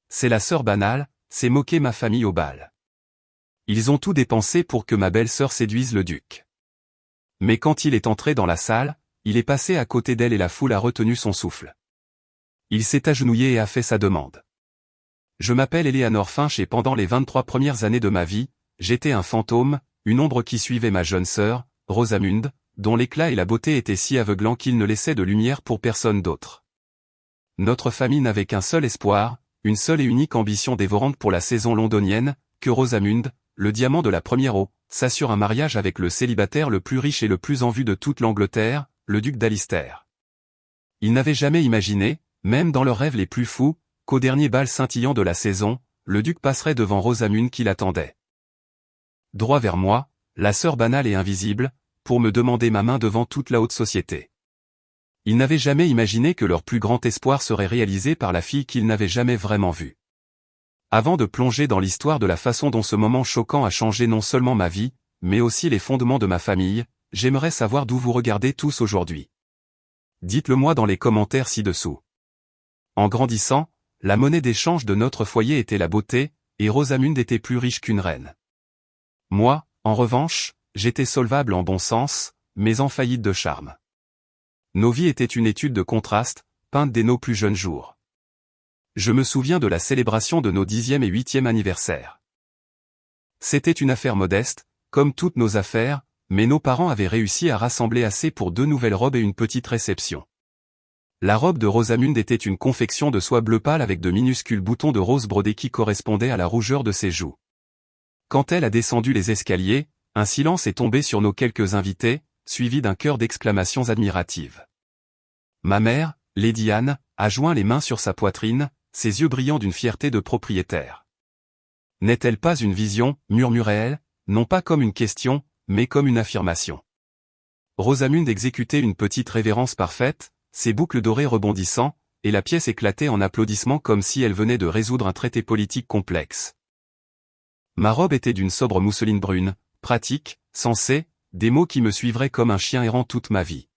c'est la sœur banale, c'est moquer ma famille au bal. Ils ont tout dépensé pour que ma belle-sœur séduise le duc. Mais quand il est entré dans la salle, il est passé à côté d'elle et la foule a retenu son souffle. Il s'est agenouillé et a fait sa demande. Je m'appelle Éléanore Finch et pendant les 23 premières années de ma vie, j'étais un fantôme, une ombre qui suivait ma jeune sœur, Rosamunde, dont l'éclat et la beauté étaient si aveuglants qu'ils ne laissaient de lumière pour personne d'autre. Notre famille n'avait qu'un seul espoir, une seule et unique ambition dévorante pour la saison londonienne, que Rosamunde, le diamant de la première eau, s'assure un mariage avec le célibataire le plus riche et le plus en vue de toute l'Angleterre, le duc d'Alister. Ils n'avaient jamais imaginé, même dans leurs rêves les plus fous, qu'au dernier bal scintillant de la saison, le duc passerait devant Rosamunde qui l'attendait. Droit vers moi, la sœur banale et invisible, pour me demander ma main devant toute la haute société. Ils n'avaient jamais imaginé que leur plus grand espoir serait réalisé par la fille qu'ils n'avaient jamais vraiment vue. Avant de plonger dans l'histoire de la façon dont ce moment choquant a changé non seulement ma vie, mais aussi les fondements de ma famille, j'aimerais savoir d'où vous regardez tous aujourd'hui. Dites-le moi dans les commentaires ci-dessous. En grandissant, la monnaie d'échange de notre foyer était la beauté, et Rosamunde était plus riche qu'une reine. Moi, en revanche, j'étais solvable en bon sens, mais en faillite de charme. Nos vies étaient une étude de contraste, peinte dès nos plus jeunes jours. Je me souviens de la célébration de nos 10e et 8e anniversaires. C'était une affaire modeste, comme toutes nos affaires, mais nos parents avaient réussi à rassembler assez pour 2 nouvelles robes et une petite réception. La robe de Rosamunde était une confection de soie bleu pâle avec de minuscules boutons de rose brodés qui correspondaient à la rougeur de ses joues. Quand elle a descendu les escaliers, un silence est tombé sur nos quelques invités, suivi d'un chœur d'exclamations admiratives. Ma mère, Lady Anne, a joint les mains sur sa poitrine, ses yeux brillants d'une fierté de propriétaire. N'est-elle pas une vision, murmurait-elle, non pas comme une question, mais comme une affirmation. Rosamunde exécutait une petite révérence parfaite, ses boucles dorées rebondissant, et la pièce éclatait en applaudissements comme si elle venait de résoudre un traité politique complexe. Ma robe était d'une sobre mousseline brune, pratique, sensée, des mots qui me suivraient comme un chien errant toute ma vie.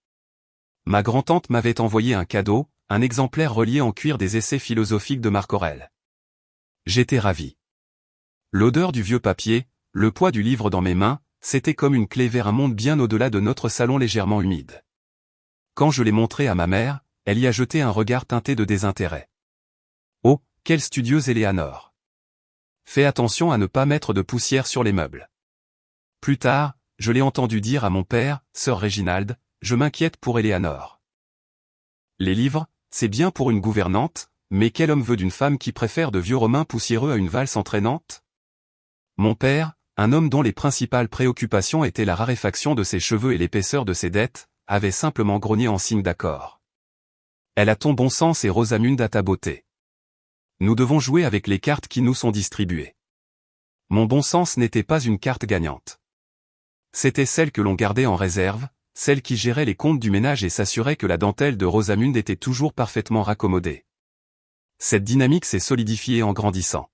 Ma grand-tante m'avait envoyé un cadeau, un exemplaire relié en cuir des essais philosophiques de Marc Aurèle. J'étais ravi. L'odeur du vieux papier, le poids du livre dans mes mains, c'était comme une clé vers un monde bien au-delà de notre salon légèrement humide. Quand je l'ai montré à ma mère, elle y a jeté un regard teinté de désintérêt. Oh, quelle studieuse Éléanore! Fais attention à ne pas mettre de poussière sur les meubles. Plus tard, je l'ai entendu dire à mon père, sœur Réginald, je m'inquiète pour Éléanore. Les livres, c'est bien pour une gouvernante, mais quel homme veut d'une femme qui préfère de vieux romains poussiéreux à une valse entraînante? Mon père, un homme dont les principales préoccupations étaient la raréfaction de ses cheveux et l'épaisseur de ses dettes, avait simplement grogné en signe d'accord. Elle a ton bon sens et Rosamunde a ta beauté. Nous devons jouer avec les cartes qui nous sont distribuées. Mon bon sens n'était pas une carte gagnante. C'était celle que l'on gardait en réserve, celle qui gérait les comptes du ménage et s'assurait que la dentelle de Rosamunde était toujours parfaitement raccommodée. Cette dynamique s'est solidifiée en grandissant.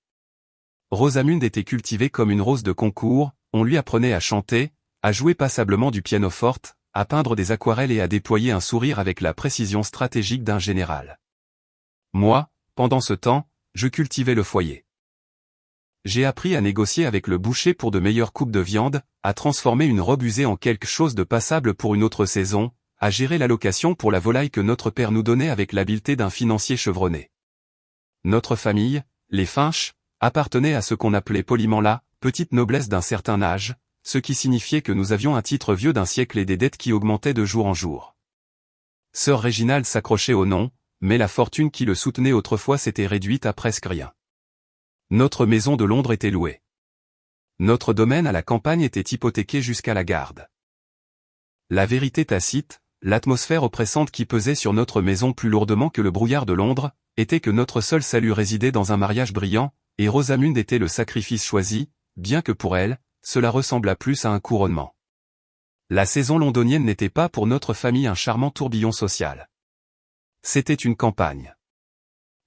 Rosamunde était cultivée comme une rose de concours, on lui apprenait à chanter, à jouer passablement du pianoforte, à peindre des aquarelles et à déployer un sourire avec la précision stratégique d'un général. Moi, pendant ce temps, je cultivais le foyer. J'ai appris à négocier avec le boucher pour de meilleures coupes de viande, à transformer une robe usée en quelque chose de passable pour une autre saison, à gérer l'allocation pour la volaille que notre père nous donnait avec l'habileté d'un financier chevronné. Notre famille, les Finch, appartenait à ce qu'on appelait poliment la petite noblesse d'un certain âge, ce qui signifiait que nous avions un titre vieux d'un siècle et des dettes qui augmentaient de jour en jour. Sœur Réginald s'accrochait au nom, mais la fortune qui le soutenait autrefois s'était réduite à presque rien. Notre maison de Londres était louée. Notre domaine à la campagne était hypothéqué jusqu'à la garde. La vérité tacite, l'atmosphère oppressante qui pesait sur notre maison plus lourdement que le brouillard de Londres, était que notre seul salut résidait dans un mariage brillant, et Rosamunde était le sacrifice choisi, bien que pour elle, cela ressemblât plus à un couronnement. La saison londonienne n'était pas pour notre famille un charmant tourbillon social. C'était une campagne.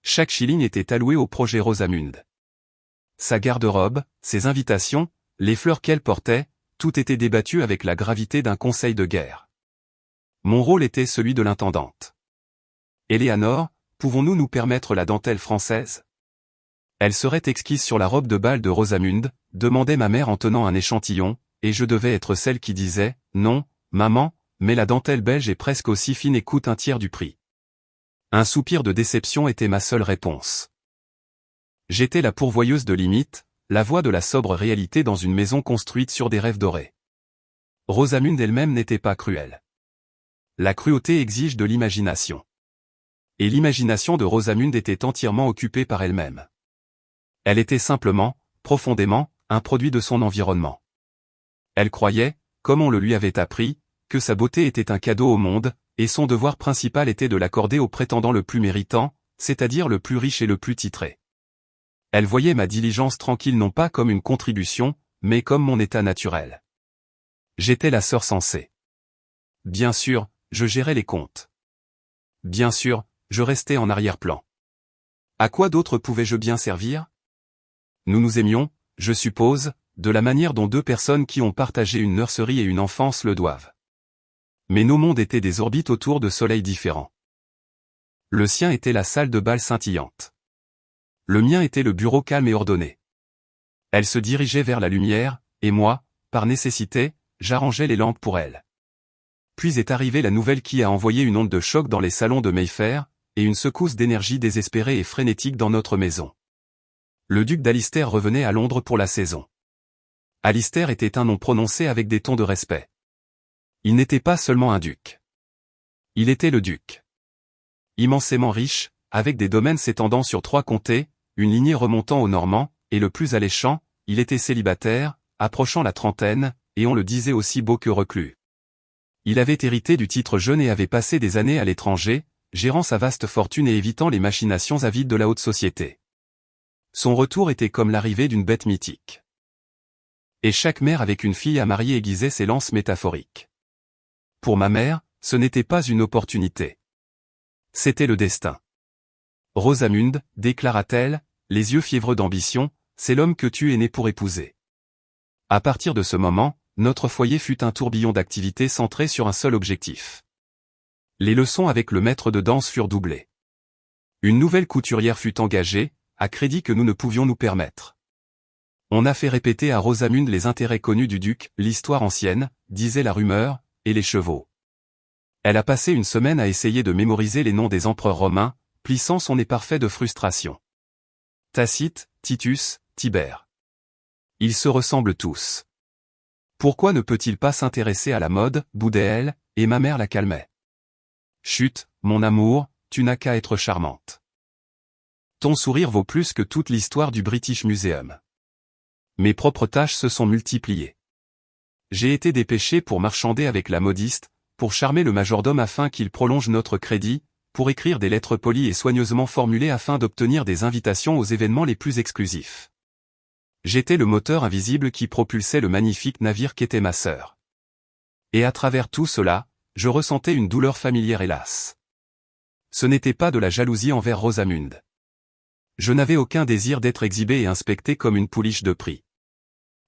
Chaque shilling était alloué au projet Rosamunde. Sa garde-robe, ses invitations, les fleurs qu'elle portait, tout était débattu avec la gravité d'un conseil de guerre. Mon rôle était celui de l'intendante. Éléanore, pouvons-nous nous permettre la dentelle française? Elle serait exquise sur la robe de bal de Rosamund, demandait ma mère en tenant un échantillon, et je devais être celle qui disait « Non, maman, mais la dentelle belge est presque aussi fine et coûte un tiers du prix. » Un soupir de déception était ma seule réponse. J'étais la pourvoyeuse de limites, la voix de la sobre réalité dans une maison construite sur des rêves dorés. Rosamund elle-même n'était pas cruelle. La cruauté exige de l'imagination. Et l'imagination de Rosamund était entièrement occupée par elle-même. Elle était simplement, profondément, un produit de son environnement. Elle croyait, comme on le lui avait appris, que sa beauté était un cadeau au monde, et son devoir principal était de l'accorder au prétendant le plus méritant, c'est-à-dire le plus riche et le plus titré. Elle voyait ma diligence tranquille non pas comme une contribution, mais comme mon état naturel. J'étais la sœur censée. Bien sûr, je gérais les comptes. Bien sûr, je restais en arrière-plan. À quoi d'autre pouvais-je bien servir? Nous nous aimions, je suppose, de la manière dont deux personnes qui ont partagé une nurserie et une enfance le doivent. Mais nos mondes étaient des orbites autour de soleils différents. Le sien était la salle de bal scintillante. Le mien était le bureau calme et ordonné. Elle se dirigeait vers la lumière, et moi, par nécessité, j'arrangeais les lampes pour elle. Puis est arrivée la nouvelle qui a envoyé une onde de choc dans les salons de Mayfair, et une secousse d'énergie désespérée et frénétique dans notre maison. Le duc d'Alistair revenait à Londres pour la saison. Alistair était un nom prononcé avec des tons de respect. Il n'était pas seulement un duc. Il était le duc. Immensément riche, avec des domaines s'étendant sur 3 comtés, une lignée remontant aux Normands, et le plus alléchant, il était célibataire, approchant la trentaine, et on le disait aussi beau que reclus. Il avait hérité du titre jeune et avait passé des années à l'étranger, gérant sa vaste fortune et évitant les machinations avides de la haute société. Son retour était comme l'arrivée d'une bête mythique. Et chaque mère avec une fille à marier aiguisait ses lances métaphoriques. Pour ma mère, ce n'était pas une opportunité. C'était le destin. Rosamund, déclara-t-elle, les yeux fiévreux d'ambition, c'est l'homme que tu es né pour épouser. À partir de ce moment, notre foyer fut un tourbillon d'activités centré sur un seul objectif. Les leçons avec le maître de danse furent doublées. Une nouvelle couturière fut engagée, à crédit que nous ne pouvions nous permettre. On a fait répéter à Rosamund les intérêts connus du duc, l'histoire ancienne, disait la rumeur, et les chevaux. Elle a passé une semaine à essayer de mémoriser les noms des empereurs romains, plissant son nez parfait de frustration. Tacite, Titus, Tibère. Ils se ressemblent tous. Pourquoi ne peut-il pas s'intéresser à la mode, boudait-elle, et ma mère la calmait. Chut, mon amour, tu n'as qu'à être charmante. Ton sourire vaut plus que toute l'histoire du British Museum. Mes propres tâches se sont multipliées. J'ai été dépêché pour marchander avec la modiste, pour charmer le majordome afin qu'il prolonge notre crédit, pour écrire des lettres polies et soigneusement formulées afin d'obtenir des invitations aux événements les plus exclusifs. J'étais le moteur invisible qui propulsait le magnifique navire qu'était ma sœur. Et à travers tout cela, je ressentais une douleur familière hélas. Ce n'était pas de la jalousie envers Rosamund. Je n'avais aucun désir d'être exhibé et inspecté comme une pouliche de prix.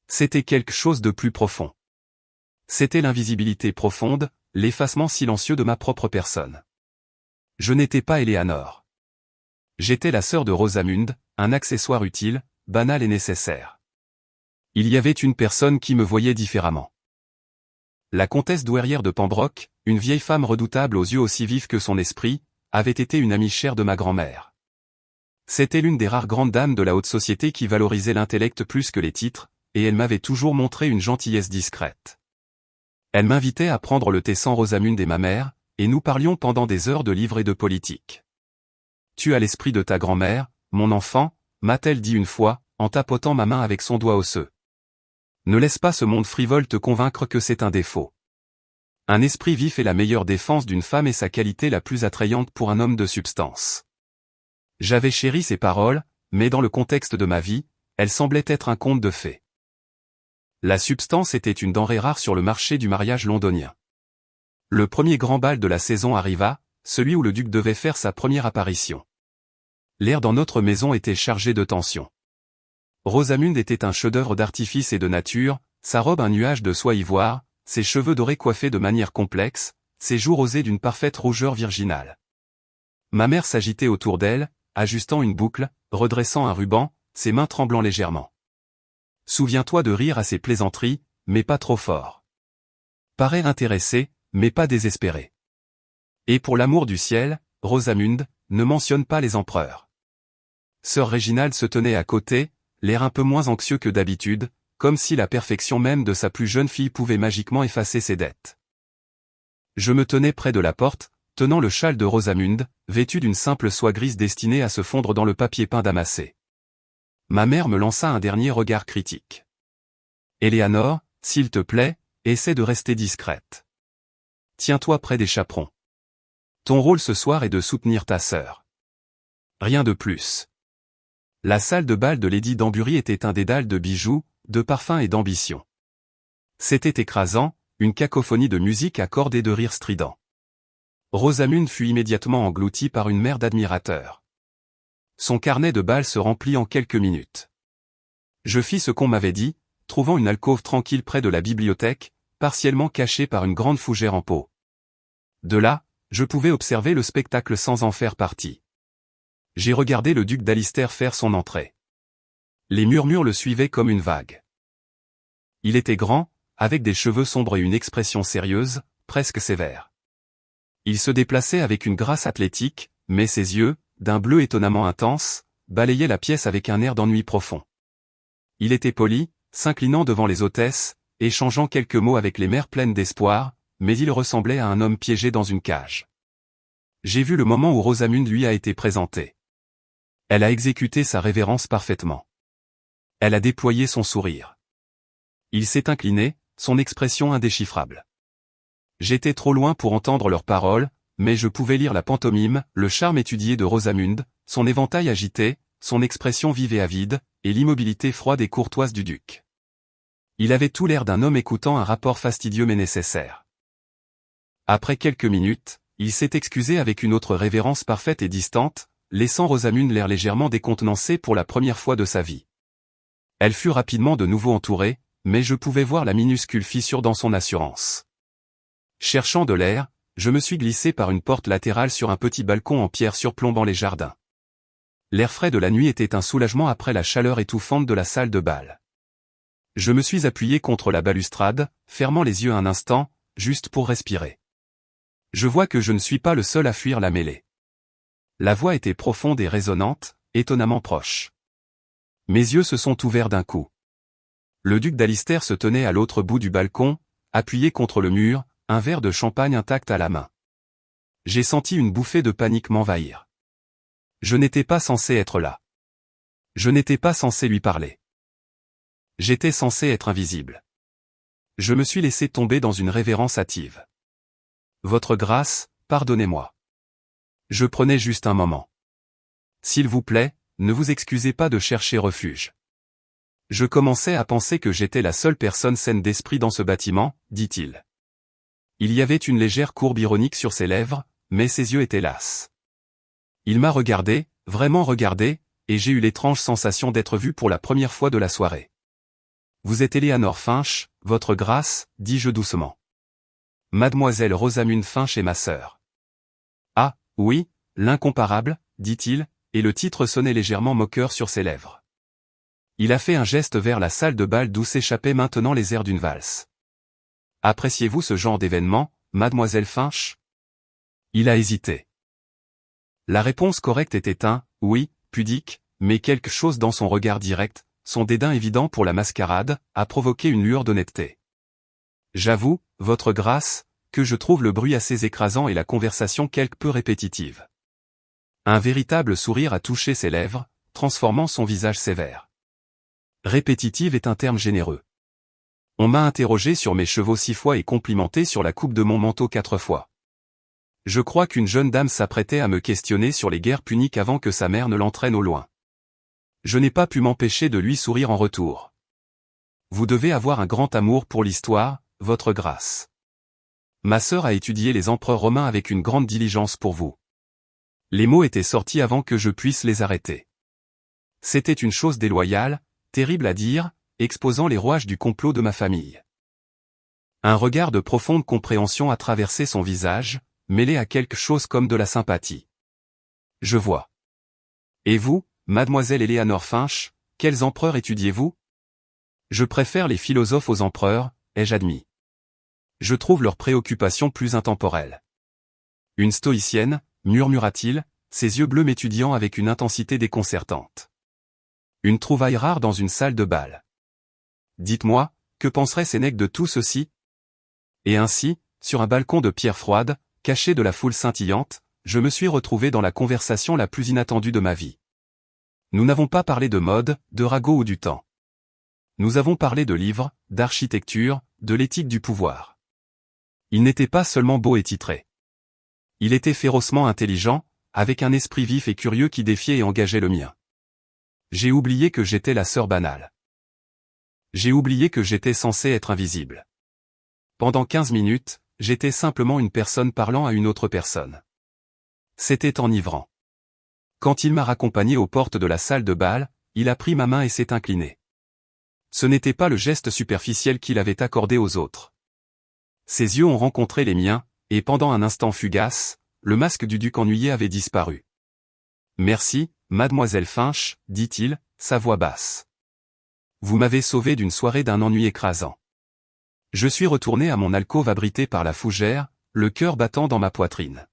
C'était quelque chose de plus profond. C'était l'invisibilité profonde, l'effacement silencieux de ma propre personne. Je n'étais pas Éléanore. J'étais la sœur de Rosamund, un accessoire utile, banal et nécessaire. Il y avait une personne qui me voyait différemment. La comtesse douairière de Pembroke, une vieille femme redoutable aux yeux aussi vifs que son esprit, avait été une amie chère de ma grand-mère. C'était l'une des rares grandes dames de la haute société qui valorisait l'intellect plus que les titres, et elle m'avait toujours montré une gentillesse discrète. Elle m'invitait à prendre le thé sans Rosamund et ma mère, et nous parlions pendant des heures de livres et de politique. « Tu as l'esprit de ta grand-mère, mon enfant » m'a-t-elle dit une fois, en tapotant ma main avec son doigt osseux. Ne laisse pas ce monde frivole te convaincre que c'est un défaut. Un esprit vif est la meilleure défense d'une femme et sa qualité la plus attrayante pour un homme de substance. J'avais chéri ces paroles, mais dans le contexte de ma vie, elles semblaient être un conte de fées. La substance était une denrée rare sur le marché du mariage londonien. Le premier grand bal de la saison arriva, celui où le duc devait faire sa première apparition. L'air dans notre maison était chargé de tension. Rosamund était un chef-d'œuvre d'artifice et de nature, sa robe un nuage de soie ivoire, ses cheveux dorés coiffés de manière complexe, ses joues rosées d'une parfaite rougeur virginale. Ma mère s'agitait autour d'elle, ajustant une boucle, redressant un ruban, ses mains tremblant légèrement. Souviens-toi de rire à ses plaisanteries, mais pas trop fort. Parais intéressé, mais pas désespéré. Et pour l'amour du ciel, Rosamund, ne mentionne pas les empereurs. Sœur Réginald se tenait à côté, l'air un peu moins anxieux que d'habitude, comme si la perfection même de sa plus jeune fille pouvait magiquement effacer ses dettes. Je me tenais près de la porte, tenant le châle de Rosamund, vêtu d'une simple soie grise destinée à se fondre dans le papier peint damassé. Ma mère me lança un dernier regard critique. Éléanore, s'il te plaît, essaie de rester discrète. Tiens-toi près des chaperons. Ton rôle ce soir est de soutenir ta sœur. Rien de plus. La salle de bal de Lady Danbury était un dédale de bijoux, de parfums et d'ambition. C'était écrasant, une cacophonie de musique à cordes et de rires stridents. Rosamund fut immédiatement engloutie par une mer d'admirateurs. Son carnet de bal se remplit en quelques minutes. Je fis ce qu'on m'avait dit, trouvant une alcôve tranquille près de la bibliothèque, partiellement cachée par une grande fougère en peau. De là, je pouvais observer le spectacle sans en faire partie. J'ai regardé le duc d'Alister faire son entrée. Les murmures le suivaient comme une vague. Il était grand, avec des cheveux sombres et une expression sérieuse, presque sévère. Il se déplaçait avec une grâce athlétique, mais ses yeux, d'un bleu étonnamment intense, balayaient la pièce avec un air d'ennui profond. Il était poli, s'inclinant devant les hôtesses, échangeant quelques mots avec les mères pleines d'espoir, mais il ressemblait à un homme piégé dans une cage. J'ai vu le moment où Rosamund lui a été présentée. Elle a exécuté sa révérence parfaitement. Elle a déployé son sourire. Il s'est incliné, son expression indéchiffrable. J'étais trop loin pour entendre leurs paroles, mais je pouvais lire la pantomime, le charme étudié de Rosamund, son éventail agité, son expression vive et avide, et l'immobilité froide et courtoise du duc. Il avait tout l'air d'un homme écoutant un rapport fastidieux mais nécessaire. Après quelques minutes, il s'est excusé avec une autre révérence parfaite et distante, laissant Rosamund l'air légèrement décontenancée pour la première fois de sa vie. Elle fut rapidement de nouveau entourée, mais je pouvais voir la minuscule fissure dans son assurance. Cherchant de l'air, je me suis glissé par une porte latérale sur un petit balcon en pierre surplombant les jardins. L'air frais de la nuit était un soulagement après la chaleur étouffante de la salle de bal. Je me suis appuyé contre la balustrade, fermant les yeux un instant, juste pour respirer. Je vois que je ne suis pas le seul à fuir la mêlée. La voix était profonde et résonnante, étonnamment proche. Mes yeux se sont ouverts d'un coup. Le duc d'Alister se tenait à l'autre bout du balcon, appuyé contre le mur, un verre de champagne intact à la main. J'ai senti une bouffée de panique m'envahir. Je n'étais pas censé être là. Je n'étais pas censé lui parler. J'étais censé être invisible. Je me suis laissé tomber dans une révérence hâtive. Votre grâce, pardonnez-moi. Je prenais juste un moment. S'il vous plaît, ne vous excusez pas de chercher refuge. Je commençais à penser que j'étais la seule personne saine d'esprit dans ce bâtiment, dit-il. Il y avait une légère courbe ironique sur ses lèvres, mais ses yeux étaient lasses. Il m'a regardé, vraiment regardé, et j'ai eu l'étrange sensation d'être vu pour la première fois de la soirée. Vous êtes Éléanore Finch, votre grâce, dis-je doucement. Mademoiselle Rosamund Finch est ma sœur. Ah, oui, l'incomparable, dit-il, et le titre sonnait légèrement moqueur sur ses lèvres. Il a fait un geste vers la salle de bal d'où s'échappaient maintenant les airs d'une valse. Appréciez-vous ce genre d'événement, mademoiselle Finch? Il a hésité. La réponse correcte était un « oui », pudique, mais quelque chose dans son regard direct, son dédain évident pour la mascarade, a provoqué une lueur d'honnêteté. J'avoue, votre grâce, que je trouve le bruit assez écrasant et la conversation quelque peu répétitive. Un véritable sourire a touché ses lèvres, transformant son visage sévère. Répétitive est un terme généreux. On m'a interrogé sur mes chevaux 6 fois et complimenté sur la coupe de mon manteau 4 fois. Je crois qu'une jeune dame s'apprêtait à me questionner sur les guerres puniques avant que sa mère ne l'entraîne au loin. Je n'ai pas pu m'empêcher de lui sourire en retour. Vous devez avoir un grand amour pour l'histoire, votre grâce. Ma sœur a étudié les empereurs romains avec une grande diligence pour vous. Les mots étaient sortis avant que je puisse les arrêter. C'était une chose déloyale, terrible à dire, exposant les rouages du complot de ma famille. Un regard de profonde compréhension a traversé son visage, mêlé à quelque chose comme de la sympathie. Je vois. Et vous, mademoiselle Éléanore Finch, Quels empereurs étudiez-vous? Je préfère les philosophes aux empereurs, ai-je admis. Je trouve leurs préoccupations plus intemporelles. Une stoïcienne, murmura-t-il, ses yeux bleus m'étudiant avec une intensité déconcertante. Une trouvaille rare dans une salle de bal. Dites-moi, que penserait Sénèque de tout ceci? Et ainsi, sur un balcon de pierre froide, caché de la foule scintillante, je me suis retrouvé dans la conversation la plus inattendue de ma vie. Nous n'avons pas parlé de mode, de ragots ou du temps. Nous avons parlé de livres, d'architecture, de l'éthique du pouvoir. Il n'était pas seulement beau et titré. Il était férocement intelligent, avec un esprit vif et curieux qui défiait et engageait le mien. J'ai oublié que j'étais la sœur banale. J'ai oublié que j'étais censé être invisible. Pendant 15 minutes, j'étais simplement une personne parlant à une autre personne. C'était enivrant. Quand il m'a raccompagné aux portes de la salle de bal, il a pris ma main et s'est incliné. Ce n'était pas le geste superficiel qu'il avait accordé aux autres. Ses yeux ont rencontré les miens, et pendant un instant fugace, le masque du duc ennuyé avait disparu. « Merci, mademoiselle Finch, dit-il, sa voix basse. Vous m'avez sauvé d'une soirée d'un ennui écrasant. » Je suis retourné à mon alcôve abrité par la fougère, le cœur battant dans ma poitrine.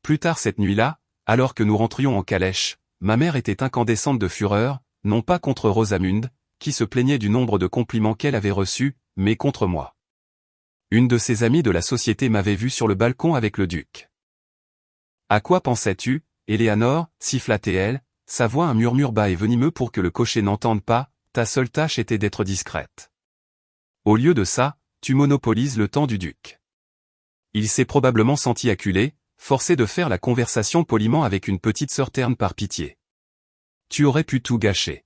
Plus tard cette nuit-là, alors que nous rentrions en calèche, ma mère était incandescente de fureur, non pas contre Rosamund, qui se plaignait du nombre de compliments qu'elle avait reçus, mais contre moi. Une de ses amies de la société m'avait vu sur le balcon avec le duc. « À quoi pensais-tu, Éléanore » siffla-t-elle, sa voix un murmure bas et venimeux pour que le cocher n'entende pas, ta seule tâche était d'être discrète. Au lieu de ça, tu monopolises le temps du duc. Il s'est probablement senti acculé, forcé de faire la conversation poliment avec une petite sœur terne par pitié. Tu aurais pu tout gâcher.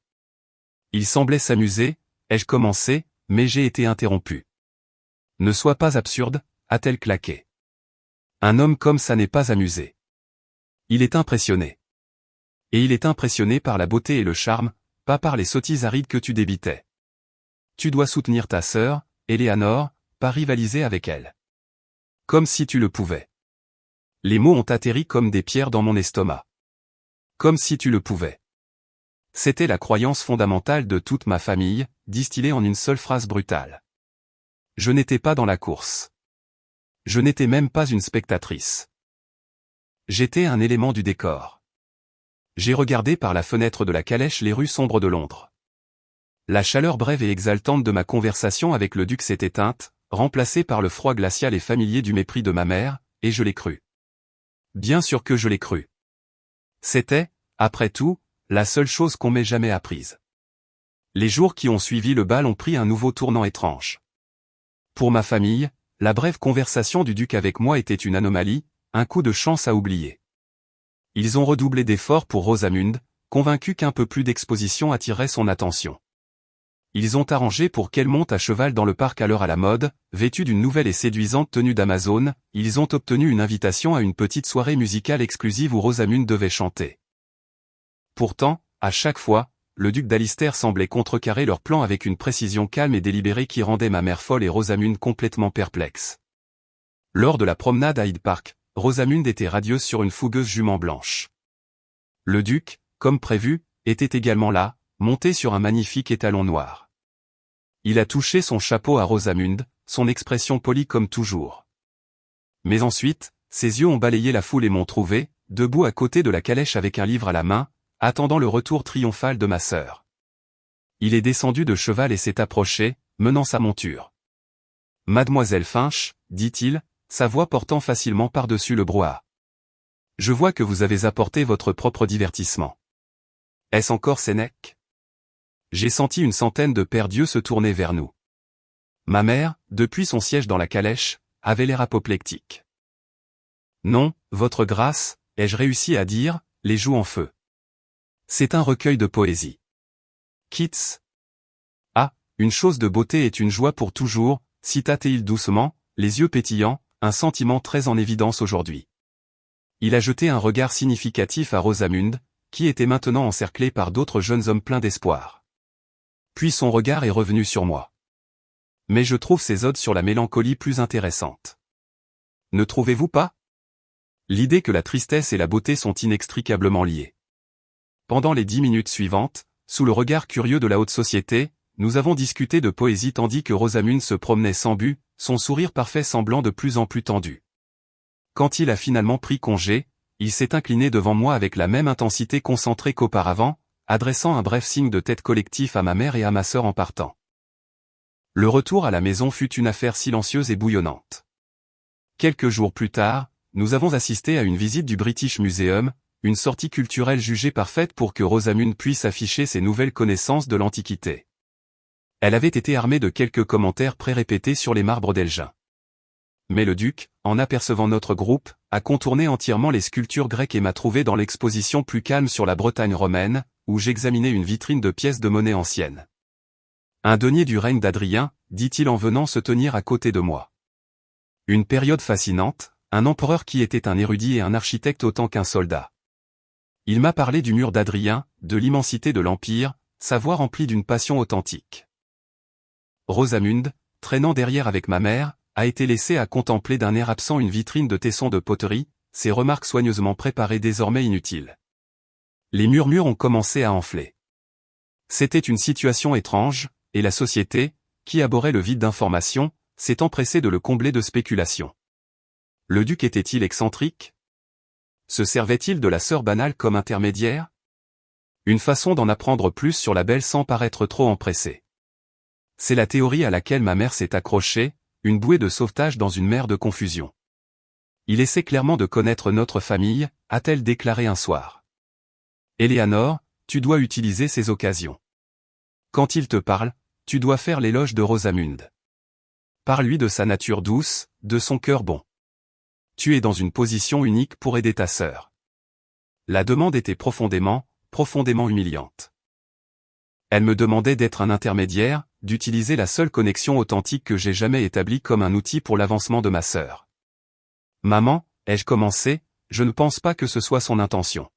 Il semblait s'amuser, ai-je commencé, mais j'ai été interrompu. Ne sois pas absurde, a-t-elle claqué. Un homme comme ça n'est pas amusé. Il est impressionné. Et il est impressionné par la beauté et le charme, pas par les sottises arides que tu débitais. Tu dois soutenir ta sœur, Éléanore, pas rivaliser avec elle. Comme si tu le pouvais. Les mots ont atterri comme des pierres dans mon estomac. Comme si tu le pouvais. C'était la croyance fondamentale de toute ma famille, distillée en une seule phrase brutale. Je n'étais pas dans la course. Je n'étais même pas une spectatrice. J'étais un élément du décor. J'ai regardé par la fenêtre de la calèche les rues sombres de Londres. La chaleur brève et exaltante de ma conversation avec le duc s'est éteinte, remplacée par le froid glacial et familier du mépris de ma mère, et je l'ai cru. Bien sûr que je l'ai cru. C'était, après tout, la seule chose qu'on m'ait jamais apprise. Les jours qui ont suivi le bal ont pris un nouveau tournant étrange. Pour ma famille, la brève conversation du duc avec moi était une anomalie, un coup de chance à oublier. Ils ont redoublé d'efforts pour Rosamund, convaincus qu'un peu plus d'exposition attirerait son attention. Ils ont arrangé pour qu'elle monte à cheval dans le parc à l'heure à la mode, vêtue d'une nouvelle et séduisante tenue d'Amazone, ils ont obtenu une invitation à une petite soirée musicale exclusive où Rosamund devait chanter. Pourtant, à chaque fois, le duc d'Alister semblait contrecarrer leur plan avec une précision calme et délibérée qui rendait ma mère folle et Rosamund complètement perplexe. Lors de la promenade à Hyde Park, Rosamund était radieuse sur une fougueuse jument blanche. Le duc, comme prévu, était également là, monté sur un magnifique étalon noir. Il a touché son chapeau à Rosamund, son expression polie comme toujours. Mais ensuite, ses yeux ont balayé la foule et m'ont trouvé, debout à côté de la calèche avec un livre à la main, attendant le retour triomphal de ma sœur. Il est descendu de cheval et s'est approché, menant sa monture. « Mademoiselle Finch, dit-il, sa voix portant facilement par-dessus le brouhaha. Je vois que vous avez apporté votre propre divertissement. Est-ce encore Sénèque ? » J'ai senti une centaine de paires d'yeux se tourner vers nous. Ma mère, depuis son siège dans la calèche, avait l'air apoplectique. « Non, votre grâce, ai-je réussi à dire, les joues en feu. C'est un recueil de poésie. Keats. Ah, une chose de beauté est une joie pour toujours, cita-t-il doucement, les yeux pétillants, un sentiment très en évidence aujourd'hui. Il a jeté un regard significatif à Rosamund, qui était maintenant encerclée par d'autres jeunes hommes pleins d'espoir. Puis son regard est revenu sur moi. Mais je trouve ses odes sur la mélancolie plus intéressantes. Ne trouvez-vous pas ? L'idée que la tristesse et la beauté sont inextricablement liées. Pendant les 10 minutes suivantes, sous le regard curieux de la haute société, nous avons discuté de poésie tandis que Rosamund se promenait sans but, son sourire parfait semblant de plus en plus tendu. Quand il a finalement pris congé, il s'est incliné devant moi avec la même intensité concentrée qu'auparavant, adressant un bref signe de tête collectif à ma mère et à ma sœur en partant. Le retour à la maison fut une affaire silencieuse et bouillonnante. Quelques jours plus tard, nous avons assisté à une visite du British Museum, une sortie culturelle jugée parfaite pour que Rosamund puisse afficher ses nouvelles connaissances de l'Antiquité. Elle avait été armée de quelques commentaires pré-répétés sur les marbres d'Elgin. Mais le duc, en apercevant notre groupe, a contourné entièrement les sculptures grecques et m'a trouvé dans l'exposition plus calme sur la Bretagne romaine, où j'examinais une vitrine de pièces de monnaie anciennes. Un denier du règne d'Adrien, dit-il en venant se tenir à côté de moi. Une période fascinante, un empereur qui était un érudit et un architecte autant qu'un soldat. Il m'a parlé du mur d'Adrien, de l'immensité de l'Empire, sa voix remplie d'une passion authentique. Rosamund, traînant derrière avec ma mère, a été laissée à contempler d'un air absent une vitrine de tessons de poterie, ses remarques soigneusement préparées désormais inutiles. Les murmures ont commencé à enfler. C'était une situation étrange, et la société, qui abhorrait le vide d'information, s'est empressée de le combler de spéculations. Le duc était-il excentrique? Se servait-il de la sœur banale comme intermédiaire? Une façon d'en apprendre plus sur la belle sans paraître trop empressée. C'est la théorie à laquelle ma mère s'est accrochée, une bouée de sauvetage dans une mer de confusion. Il essaie clairement de connaître notre famille, a-t-elle déclaré un soir. Éléanore, tu dois utiliser ces occasions. Quand il te parle, tu dois faire l'éloge de Rosamund. Parle-lui de sa nature douce, de son cœur bon. Tu es dans une position unique pour aider ta sœur. La demande était profondément humiliante. Elle me demandait d'être un intermédiaire, d'utiliser la seule connexion authentique que j'ai jamais établie comme un outil pour l'avancement de ma sœur. Maman, ai-je commencé, je ne pense pas que ce soit son intention.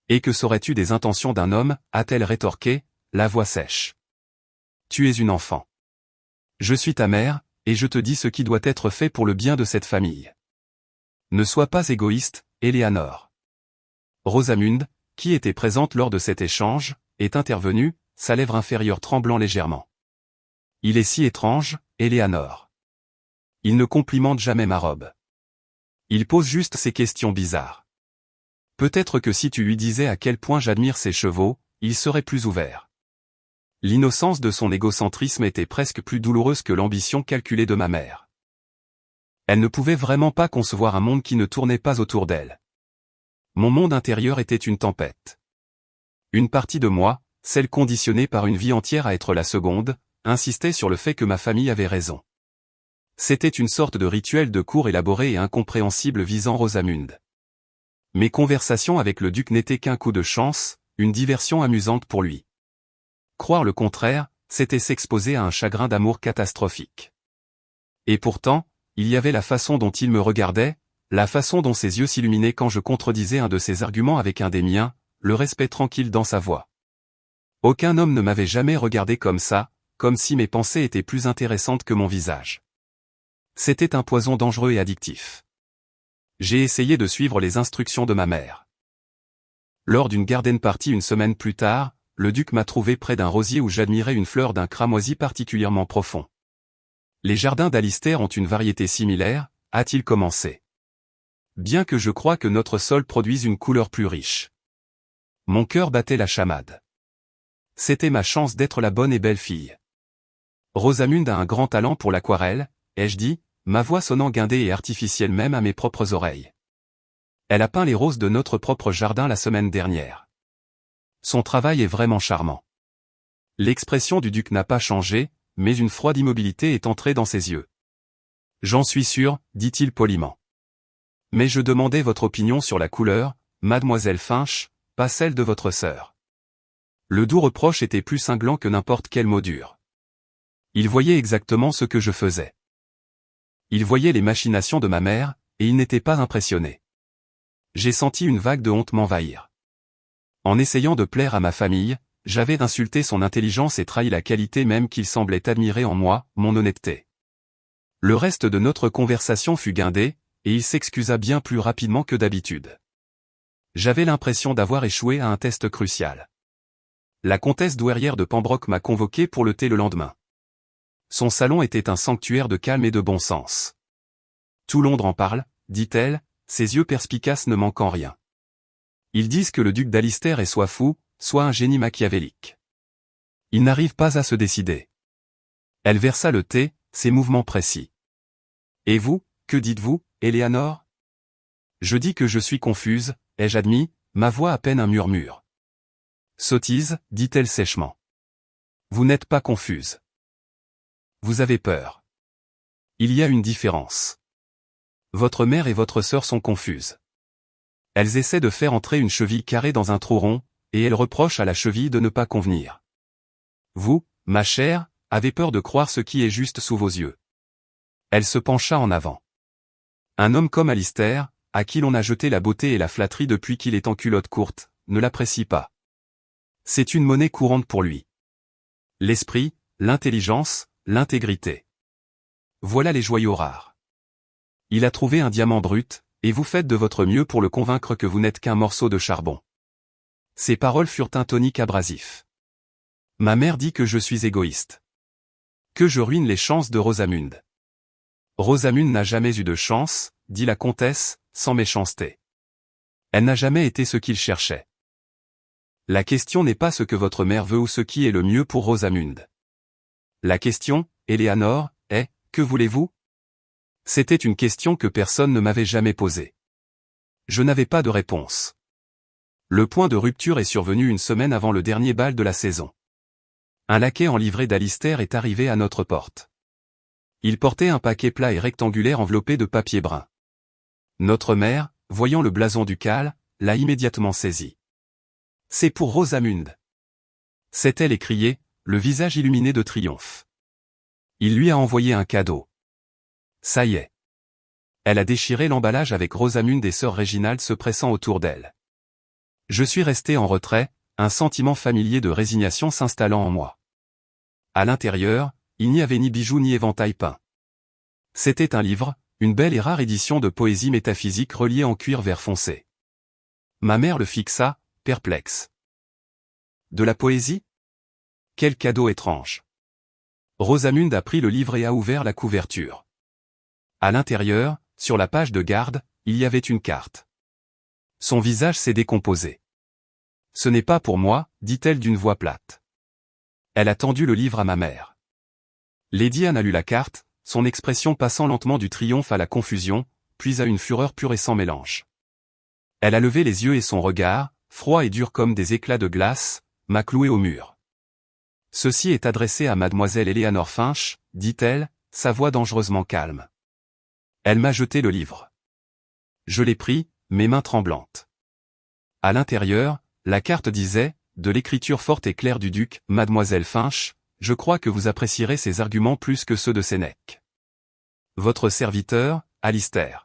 Et que saurais-tu des intentions d'un homme, a-t-elle rétorqué, la voix sèche. Tu es une enfant. Je suis ta mère, et je te dis ce qui doit être fait pour le bien de cette famille. Ne sois pas égoïste, Éléanore. Rosamund, qui était présente lors de cet échange, est intervenue, sa lèvre inférieure tremblant légèrement. Il est si étrange, Éléanore. Il ne complimente jamais ma robe. Il pose juste ces questions bizarres. Peut-être que si tu lui disais à quel point j'admire ses chevaux, il serait plus ouvert. L'innocence de son égocentrisme était presque plus douloureuse que l'ambition calculée de ma mère. Elle ne pouvait vraiment pas concevoir un monde qui ne tournait pas autour d'elle. Mon monde intérieur était une tempête. Une partie de moi, celle conditionnée par une vie entière à être la seconde, insistait sur le fait que ma famille avait raison. C'était une sorte de rituel de cour élaboré et incompréhensible visant Rosamund. Mes conversations avec le duc n'étaient qu'un coup de chance, une diversion amusante pour lui. Croire le contraire, c'était s'exposer à un chagrin d'amour catastrophique. Et pourtant, il y avait la façon dont il me regardait, la façon dont ses yeux s'illuminaient quand je contredisais un de ses arguments avec un des miens, le respect tranquille dans sa voix. Aucun homme ne m'avait jamais regardé comme ça, comme si mes pensées étaient plus intéressantes que mon visage. C'était un poison dangereux et addictif. J'ai essayé de suivre les instructions de ma mère. Lors d'une garden party une semaine plus tard, le duc m'a trouvé près d'un rosier où j'admirais une fleur d'un cramoisi particulièrement profond. Les jardins d'Alistair ont une variété similaire, a-t-il commencé. Bien que je crois que notre sol produise une couleur plus riche. Mon cœur battait la chamade. C'était ma chance d'être la bonne et belle fille. Rosamund a un grand talent pour l'aquarelle, ai-je dit, ma voix sonnant guindée et artificielle même à mes propres oreilles. Elle a peint les roses de notre propre jardin la semaine dernière. Son travail est vraiment charmant. L'expression du duc n'a pas changé, mais une froide immobilité est entrée dans ses yeux. J'en suis sûr, dit-il poliment. Mais je demandais votre opinion sur la couleur, mademoiselle Finch, pas celle de votre sœur. Le doux reproche était plus cinglant que n'importe quel mot dur. Il voyait exactement ce que je faisais. Il voyait les machinations de ma mère, et il n'était pas impressionné. J'ai senti une vague de honte m'envahir. En essayant de plaire à ma famille, j'avais insulté son intelligence et trahi la qualité même qu'il semblait admirer en moi, mon honnêteté. Le reste de notre conversation fut guindé, et il s'excusa bien plus rapidement que d'habitude. J'avais l'impression d'avoir échoué à un test crucial. La comtesse douairière de Pembroke m'a convoqué pour le thé le lendemain. Son salon était un sanctuaire de calme et de bon sens. Tout Londres en parle, dit-elle, ses yeux perspicaces ne manquant rien. Ils disent que le duc d'Alister est soit fou, soit un génie machiavélique. Il n'arrive pas à se décider. Elle versa le thé, ses mouvements précis. Et vous, que dites-vous, Éléanore? Je dis que je suis confuse, ai-je admis, ma voix à peine un murmure. Sottise, dit-elle sèchement. Vous n'êtes pas confuse. Vous avez peur. Il y a une différence. Votre mère et votre sœur sont confuses. Elles essaient de faire entrer une cheville carrée dans un trou rond, et elles reprochent à la cheville de ne pas convenir. Vous, ma chère, avez peur de croire ce qui est juste sous vos yeux. Elle se pencha en avant. Un homme comme Alister, à qui l'on a jeté la beauté et la flatterie depuis qu'il est en culotte courte, ne l'apprécie pas. C'est une monnaie courante pour lui. L'esprit, l'intelligence, l'intégrité. Voilà les joyaux rares. Il a trouvé un diamant brut, et vous faites de votre mieux pour le convaincre que vous n'êtes qu'un morceau de charbon. Ces paroles furent un tonique abrasif. Ma mère dit que je suis égoïste. Que je ruine les chances de Rosamund. Rosamund n'a jamais eu de chance, dit la comtesse, sans méchanceté. Elle n'a jamais été ce qu'il cherchait. La question n'est pas ce que votre mère veut ou ce qui est le mieux pour Rosamund. La question, Éléanore, est, que voulez-vous? C'était une question que personne ne m'avait jamais posée. Je n'avais pas de réponse. Le point de rupture est survenu une semaine avant le dernier bal de la saison. Un laquais en livrée d'Alister est arrivé à notre porte. Il portait un paquet plat et rectangulaire enveloppé de papier brun. Notre mère, voyant le blason ducal, l'a immédiatement saisi. C'est pour Rosamund. S'est-elle écriée, le visage illuminé de triomphe. Il lui a envoyé un cadeau. Ça y est. Elle a déchiré l'emballage avec Rosamund et sœur Réginald se pressant autour d'elle. Je suis resté en retrait, un sentiment familier de résignation s'installant en moi. À l'intérieur, il n'y avait ni bijoux ni éventail peint. C'était un livre, une belle et rare édition de poésie métaphysique reliée en cuir vert foncé. Ma mère le fixa, perplexe. De la poésie? Quel cadeau étrange. Rosamund a pris le livre et a ouvert la couverture. À l'intérieur, sur la page de garde, il y avait une carte. Son visage s'est décomposé. Ce n'est pas pour moi, dit-elle d'une voix plate. Elle a tendu le livre à ma mère. Lady Anne a lu la carte, son expression passant lentement du triomphe à la confusion, puis à une fureur pure et sans mélange. Elle a levé les yeux et son regard, froid et dur comme des éclats de glace, m'a cloué au mur. Ceci est adressé à mademoiselle Éléanore Finch, dit-elle, sa voix dangereusement calme. Elle m'a jeté le livre. Je l'ai pris, mes mains tremblantes. À l'intérieur, la carte disait, de l'écriture forte et claire du duc, mademoiselle Finch, je crois que vous apprécierez ses arguments plus que ceux de Sénèque. Votre serviteur, Alister.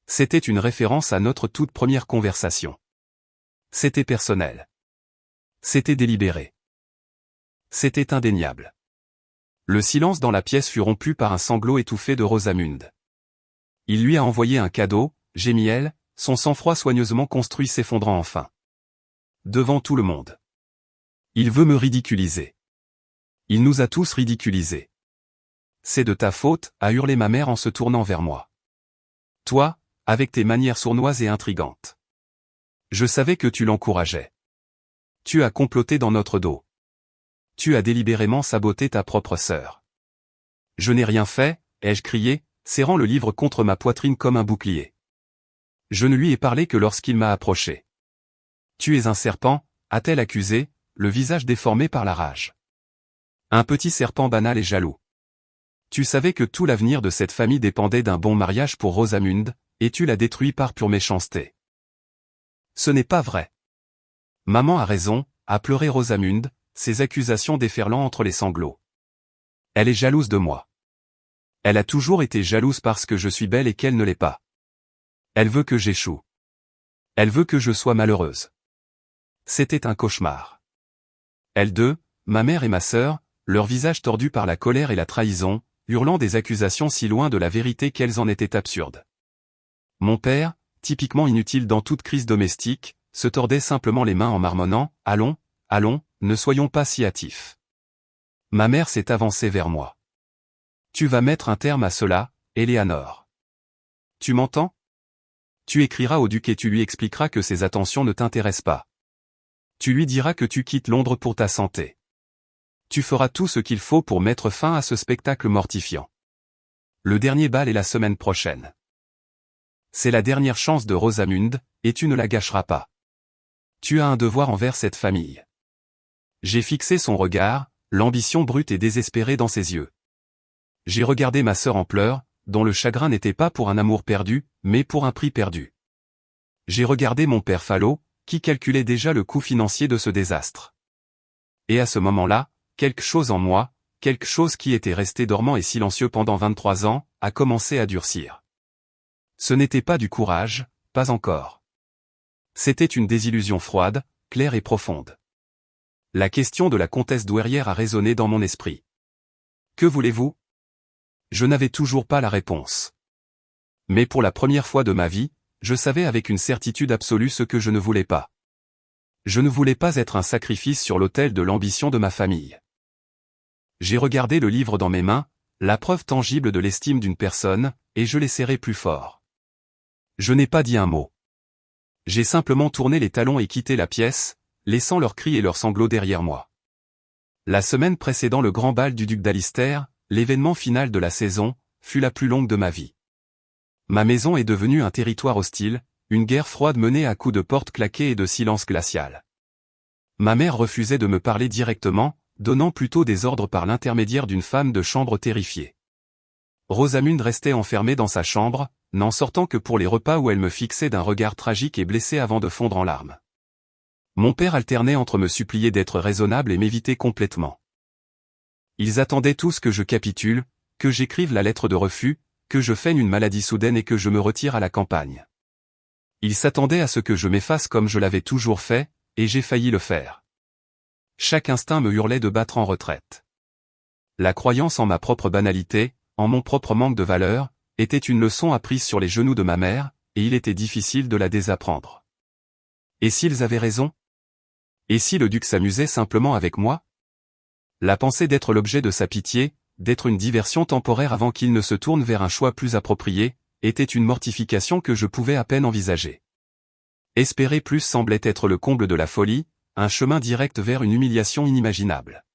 C'était une référence à notre toute première conversation. C'était personnel. C'était délibéré. C'était indéniable. Le silence dans la pièce fut rompu par un sanglot étouffé de Rosamund. Il lui a envoyé un cadeau, gémit-elle, son sang-froid soigneusement construit s'effondrant enfin. Devant tout le monde. Il veut me ridiculiser. Il nous a tous ridiculisés. C'est de ta faute, a hurlé ma mère en se tournant vers moi. Toi, avec tes manières sournoises et intrigantes. Je savais que tu l'encourageais. Tu as comploté dans notre dos. Tu as délibérément saboté ta propre sœur. Je n'ai rien fait, ai-je crié, serrant le livre contre ma poitrine comme un bouclier. Je ne lui ai parlé que lorsqu'il m'a approché. Tu es un serpent, a-t-elle accusé, le visage déformé par la rage. Un petit serpent banal et jaloux. Tu savais que tout l'avenir de cette famille dépendait d'un bon mariage pour Rosamund, et tu l'as détruit par pure méchanceté. Ce n'est pas vrai. Maman a raison, a pleuré Rosamund, ses accusations déferlant entre les sanglots. Elle est jalouse de moi. Elle a toujours été jalouse parce que je suis belle et qu'elle ne l'est pas. Elle veut que j'échoue. Elle veut que je sois malheureuse. C'était un cauchemar. Elles deux, ma mère et ma sœur, leurs visages tordus par la colère et la trahison, hurlant des accusations si loin de la vérité qu'elles en étaient absurdes. Mon père, typiquement inutile dans toute crise domestique, se tordait simplement les mains en marmonnant « Allons, allons, ne soyons pas si hâtifs. Ma mère s'est avancée vers moi. Tu vas mettre un terme à cela, Éléanore. Tu m'entends? Tu écriras au duc et tu lui expliqueras que ses attentions ne t'intéressent pas. Tu lui diras que tu quittes Londres pour ta santé. Tu feras tout ce qu'il faut pour mettre fin à ce spectacle mortifiant. Le dernier bal est la semaine prochaine. C'est la dernière chance de Rosamund, et tu ne la gâcheras pas. Tu as un devoir envers cette famille. J'ai fixé son regard, l'ambition brute et désespérée dans ses yeux. J'ai regardé ma sœur en pleurs, dont le chagrin n'était pas pour un amour perdu, mais pour un prix perdu. J'ai regardé mon père Fallot, qui calculait déjà le coût financier de ce désastre. Et à ce moment-là, quelque chose en moi, quelque chose qui était resté dormant et silencieux pendant 23 ans, a commencé à durcir. Ce n'était pas du courage, pas encore. C'était une désillusion froide, claire et profonde. La question de la comtesse douairière a résonné dans mon esprit. Que voulez-vous? Je n'avais toujours pas la réponse. Mais pour la première fois de ma vie, je savais avec une certitude absolue ce que je ne voulais pas. Je ne voulais pas être un sacrifice sur l'autel de l'ambition de ma famille. J'ai regardé le livre dans mes mains, la preuve tangible de l'estime d'une personne, et je l'ai serré plus fort. Je n'ai pas dit un mot. J'ai simplement tourné les talons et quitté la pièce, laissant leurs cris et leurs sanglots derrière moi. La semaine précédant le grand bal du duc d'Alister, l'événement final de la saison, fut la plus longue de ma vie. Ma maison est devenue un territoire hostile, une guerre froide menée à coups de portes claquées et de silence glacial. Ma mère refusait de me parler directement, donnant plutôt des ordres par l'intermédiaire d'une femme de chambre terrifiée. Rosamund restait enfermée dans sa chambre, n'en sortant que pour les repas où elle me fixait d'un regard tragique et blessé avant de fondre en larmes. Mon père alternait entre me supplier d'être raisonnable et m'éviter complètement. Ils attendaient tous que je capitule, que j'écrive la lettre de refus, que je feigne une maladie soudaine et que je me retire à la campagne. Ils s'attendaient à ce que je m'efface comme je l'avais toujours fait, et j'ai failli le faire. Chaque instinct me hurlait de battre en retraite. La croyance en ma propre banalité, en mon propre manque de valeur, était une leçon apprise sur les genoux de ma mère, et il était difficile de la désapprendre. Et s'ils avaient raison? Et si le duc s'amusait simplement avec moi? La pensée d'être l'objet de sa pitié, d'être une diversion temporaire avant qu'il ne se tourne vers un choix plus approprié, était une mortification que je pouvais à peine envisager. Espérer plus semblait être le comble de la folie, un chemin direct vers une humiliation inimaginable.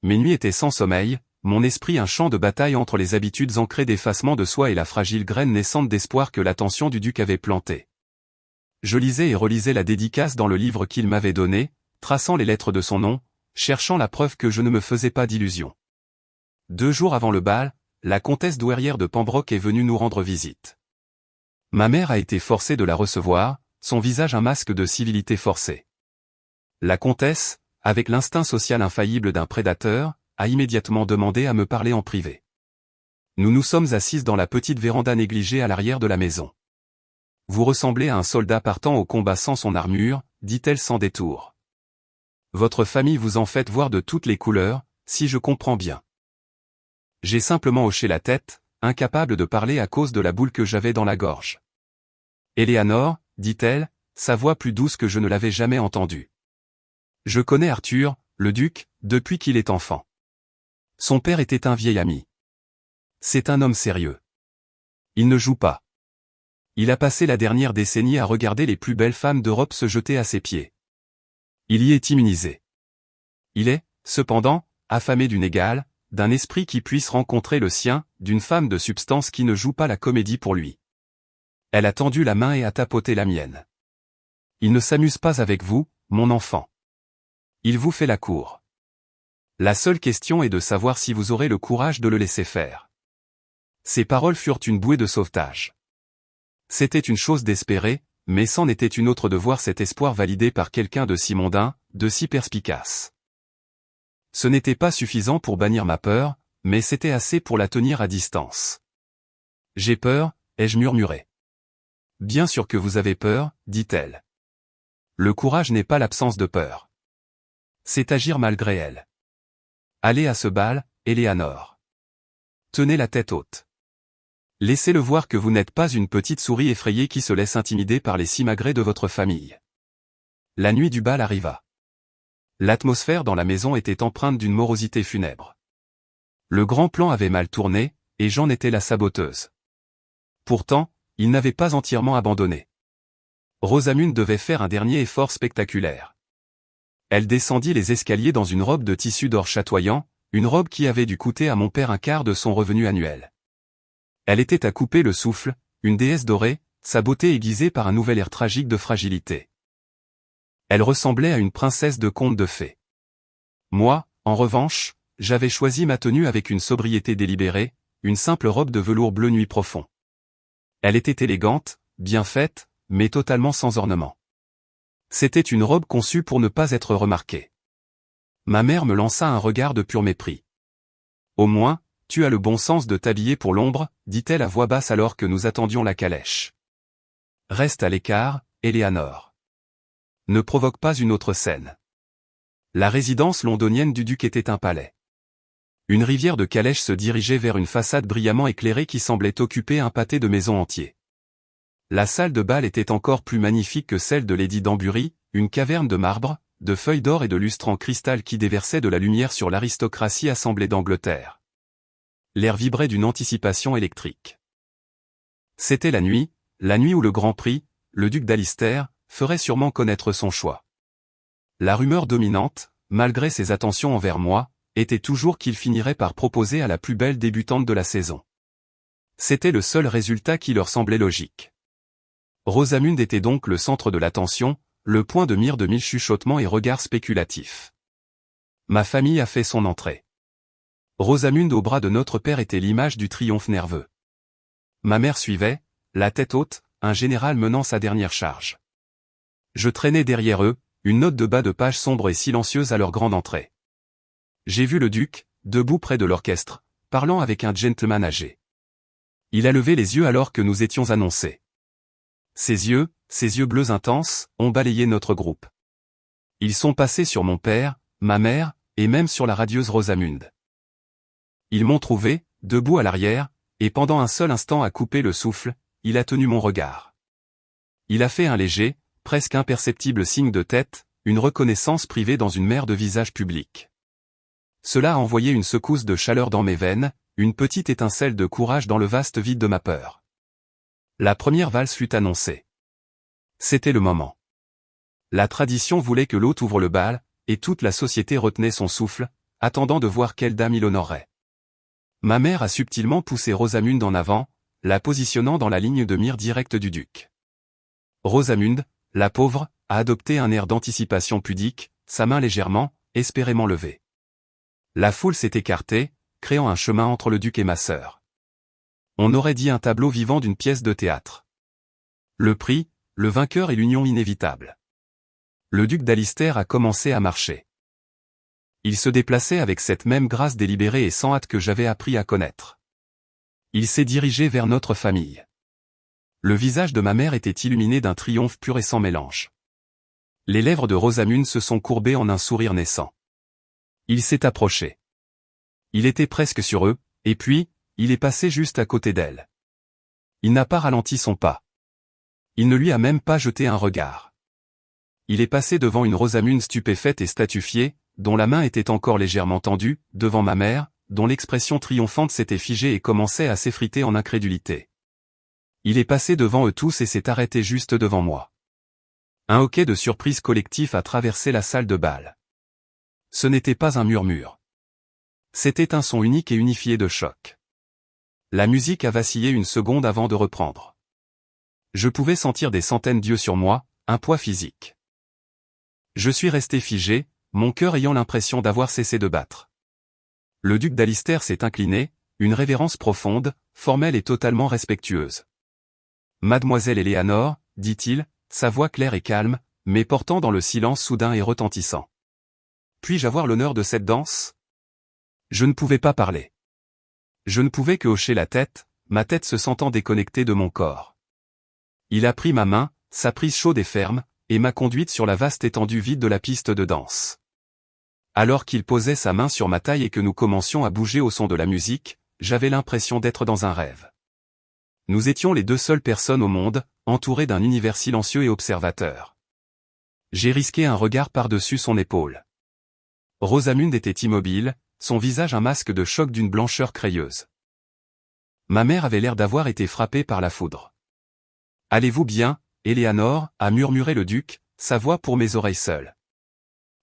Mes nuits étaient sans sommeil, mon esprit un champ de bataille entre les habitudes ancrées d'effacement de soi et la fragile graine naissante d'espoir que l'attention du duc avait plantée. Je lisais et relisais la dédicace dans le livre qu'il m'avait donné, traçant les lettres de son nom, cherchant la preuve que je ne me faisais pas d'illusions. 2 jours avant le bal, la comtesse douairière de Pembroke est venue nous rendre visite. Ma mère a été forcée de la recevoir, son visage un masque de civilité forcée. La comtesse, avec l'instinct social infaillible d'un prédateur, a immédiatement demandé à me parler en privé. Nous nous sommes assises dans la petite véranda négligée à l'arrière de la maison. Vous ressemblez à un soldat partant au combat sans son armure, dit-elle sans détour. Votre famille vous en fait voir de toutes les couleurs, si je comprends bien. J'ai simplement hoché la tête, incapable de parler à cause de la boule que j'avais dans la gorge. Éléanore, dit-elle, sa voix plus douce que je ne l'avais jamais entendue. Je connais Arthur, le duc, depuis qu'il est enfant. Son père était un vieil ami. C'est un homme sérieux. Il ne joue pas. Il a passé la dernière décennie à regarder les plus belles femmes d'Europe se jeter à ses pieds. Il y est immunisé. Il est, cependant, affamé d'une égale, d'un esprit qui puisse rencontrer le sien, d'une femme de substance qui ne joue pas la comédie pour lui. Elle a tendu la main et a tapoté la mienne. Il ne s'amuse pas avec vous, mon enfant. Il vous fait la cour. La seule question est de savoir si vous aurez le courage de le laisser faire. Ces paroles furent une bouée de sauvetage. C'était une chose d'espérer, mais c'en était une autre de voir cet espoir validé par quelqu'un de si mondain, de si perspicace. Ce n'était pas suffisant pour bannir ma peur, mais c'était assez pour la tenir à distance. J'ai peur, ai-je murmuré. Bien sûr que vous avez peur, dit-elle. Le courage n'est pas l'absence de peur. C'est agir malgré elle. Allez à ce bal, Éléanore. Tenez la tête haute. Laissez-le voir que vous n'êtes pas une petite souris effrayée qui se laisse intimider par les simagrées de votre famille. La nuit du bal arriva. L'atmosphère dans la maison était empreinte d'une morosité funèbre. Le grand plan avait mal tourné, et Jeanne était la saboteuse. Pourtant, il n'avait pas entièrement abandonné. Rosamund devait faire un dernier effort spectaculaire. Elle descendit les escaliers dans une robe de tissu d'or chatoyant, une robe qui avait dû coûter à mon père un quart de son revenu annuel. Elle était à couper le souffle, une déesse dorée, sa beauté aiguisée par un nouvel air tragique de fragilité. Elle ressemblait à une princesse de conte de fées. Moi, en revanche, j'avais choisi ma tenue avec une sobriété délibérée, une simple robe de velours bleu nuit profond. Elle était élégante, bien faite, mais totalement sans ornement. C'était une robe conçue pour ne pas être remarquée. Ma mère me lança un regard de pur mépris. « Au moins, tu as le bon sens de t'habiller pour l'ombre, » dit-elle à voix basse alors que nous attendions la calèche. « Reste à l'écart, Éléanore. Ne provoque pas une autre scène. » La résidence londonienne du duc était un palais. Une rivière de calèches se dirigeait vers une façade brillamment éclairée qui semblait occuper un pâté de maisons entier. La salle de bal était encore plus magnifique que celle de Lady Danbury, une caverne de marbre, de feuilles d'or et de lustres en cristal qui déversaient de la lumière sur l'aristocratie assemblée d'Angleterre. L'air vibrait d'une anticipation électrique. C'était la nuit où le Grand Prix, le duc d'Alister, ferait sûrement connaître son choix. La rumeur dominante, malgré ses attentions envers moi, était toujours qu'il finirait par proposer à la plus belle débutante de la saison. C'était le seul résultat qui leur semblait logique. Rosamund était donc le centre de l'attention, le point de mire de mille chuchotements et regards spéculatifs. Ma famille a fait son entrée. Rosamund au bras de notre père était l'image du triomphe nerveux. Ma mère suivait, la tête haute, un général menant sa dernière charge. Je traînais derrière eux, une note de bas de page sombre et silencieuse à leur grande entrée. J'ai vu le duc, debout près de l'orchestre, parlant avec un gentleman âgé. Il a levé les yeux alors que nous étions annoncés. Ses yeux bleus intenses, ont balayé notre groupe. Ils sont passés sur mon père, ma mère, et même sur la radieuse Rosamund. Ils m'ont trouvé, debout à l'arrière, et pendant un seul instant à couper le souffle, il a tenu mon regard. Il a fait un léger, presque imperceptible signe de tête, une reconnaissance privée dans une mer de visages publics. Cela a envoyé une secousse de chaleur dans mes veines, une petite étincelle de courage dans le vaste vide de ma peur. La première valse fut annoncée. C'était le moment. La tradition voulait que l'hôte ouvre le bal, et toute la société retenait son souffle, attendant de voir quelle dame il honorerait. Ma mère a subtilement poussé Rosamund en avant, la positionnant dans la ligne de mire directe du duc. Rosamund, la pauvre, a adopté un air d'anticipation pudique, sa main légèrement, espérément levée. La foule s'est écartée, créant un chemin entre le duc et ma sœur. On aurait dit un tableau vivant d'une pièce de théâtre. Le prix, le vainqueur et l'union inévitable. Le duc d'Alister a commencé à marcher. Il se déplaçait avec cette même grâce délibérée et sans hâte que j'avais appris à connaître. Il s'est dirigé vers notre famille. Le visage de ma mère était illuminé d'un triomphe pur et sans mélange. Les lèvres de Rosamund se sont courbées en un sourire naissant. Il s'est approché. Il était presque sur eux, et puis, il est passé juste à côté d'elle. Il n'a pas ralenti son pas. Il ne lui a même pas jeté un regard. Il est passé devant une Rosamund stupéfaite et statufiée, dont la main était encore légèrement tendue, devant ma mère, dont l'expression triomphante s'était figée et commençait à s'effriter en incrédulité. Il est passé devant eux tous et s'est arrêté juste devant moi. Un hoquet de surprise collectif a traversé la salle de bal. Ce n'était pas un murmure. C'était un son unique et unifié de choc. La musique a vacillé une seconde avant de reprendre. Je pouvais sentir des centaines d'yeux sur moi, un poids physique. Je suis resté figé, mon cœur ayant l'impression d'avoir cessé de battre. Le duc d'Alister s'est incliné, une révérence profonde, formelle et totalement respectueuse. « Mademoiselle Éléanore » dit-il, sa voix claire et calme, mais portant dans le silence soudain et retentissant. « Puis-je avoir l'honneur de cette danse ?» Je ne pouvais pas parler. Je ne pouvais que hocher la tête, ma tête se sentant déconnectée de mon corps. Il a pris ma main, sa prise chaude et ferme, et m'a conduite sur la vaste étendue vide de la piste de danse. Alors qu'il posait sa main sur ma taille et que nous commencions à bouger au son de la musique, j'avais l'impression d'être dans un rêve. Nous étions les deux seules personnes au monde, entourées d'un univers silencieux et observateur. J'ai risqué un regard par-dessus son épaule. Rosamund était immobile, son visage un masque de choc d'une blancheur crayeuse. Ma mère avait l'air d'avoir été frappée par la foudre. « Allez-vous bien, Éléanore » a murmuré le duc, sa voix pour mes oreilles seules.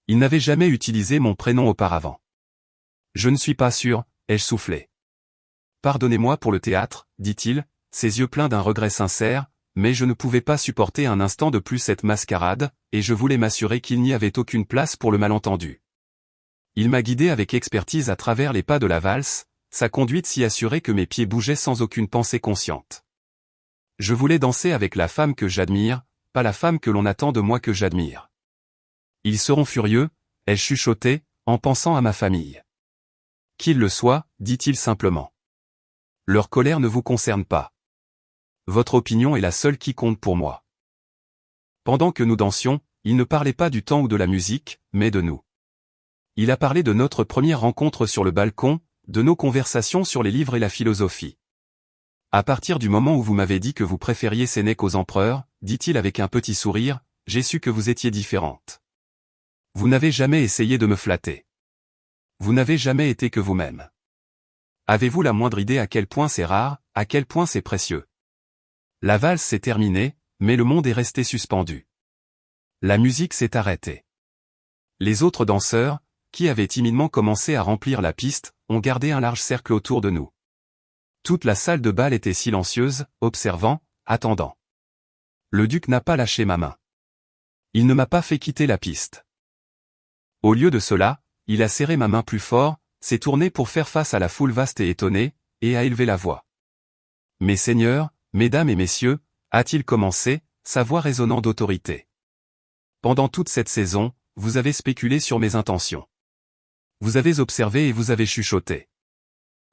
Il n'avait jamais utilisé mon prénom auparavant. « Je ne suis pas sûr » ai-je soufflé. « Pardonnez-moi pour le théâtre » dit-il, ses yeux pleins d'un regret sincère, mais je ne pouvais pas supporter un instant de plus cette mascarade, et je voulais m'assurer qu'il n'y avait aucune place pour le malentendu. Il m'a guidé avec expertise à travers les pas de la valse, sa conduite s'y assurait que mes pieds bougeaient sans aucune pensée consciente. Je voulais danser avec la femme que j'admire, pas la femme que l'on attend de moi que j'admire. Ils seront furieux, ai-je chuchoté, en pensant à ma famille. Qu'ils le soient, dit-il simplement. Leur colère ne vous concerne pas. Votre opinion est la seule qui compte pour moi. Pendant que nous dansions, il ne parlait pas du temps ou de la musique, mais de nous. Il a parlé de notre première rencontre sur le balcon, de nos conversations sur les livres et la philosophie. À partir du moment où vous m'avez dit que vous préfériez Sénèque aux empereurs, dit-il avec un petit sourire, j'ai su que vous étiez différente. Vous n'avez jamais essayé de me flatter. Vous n'avez jamais été que vous-même. Avez-vous la moindre idée à quel point c'est rare, à quel point c'est précieux? La valse s'est terminée, mais le monde est resté suspendu. La musique s'est arrêtée. Les autres danseurs, qui avaient timidement commencé à remplir la piste, ont gardé un large cercle autour de nous. Toute la salle de bal était silencieuse, observant, attendant. Le duc n'a pas lâché ma main. Il ne m'a pas fait quitter la piste. Au lieu de cela, il a serré ma main plus fort, s'est tourné pour faire face à la foule vaste et étonnée, et a élevé la voix. « Mes seigneurs, mesdames et messieurs » a-t-il commencé, sa voix résonnant d'autorité. Pendant toute cette saison, vous avez spéculé sur mes intentions. Vous avez observé et vous avez chuchoté.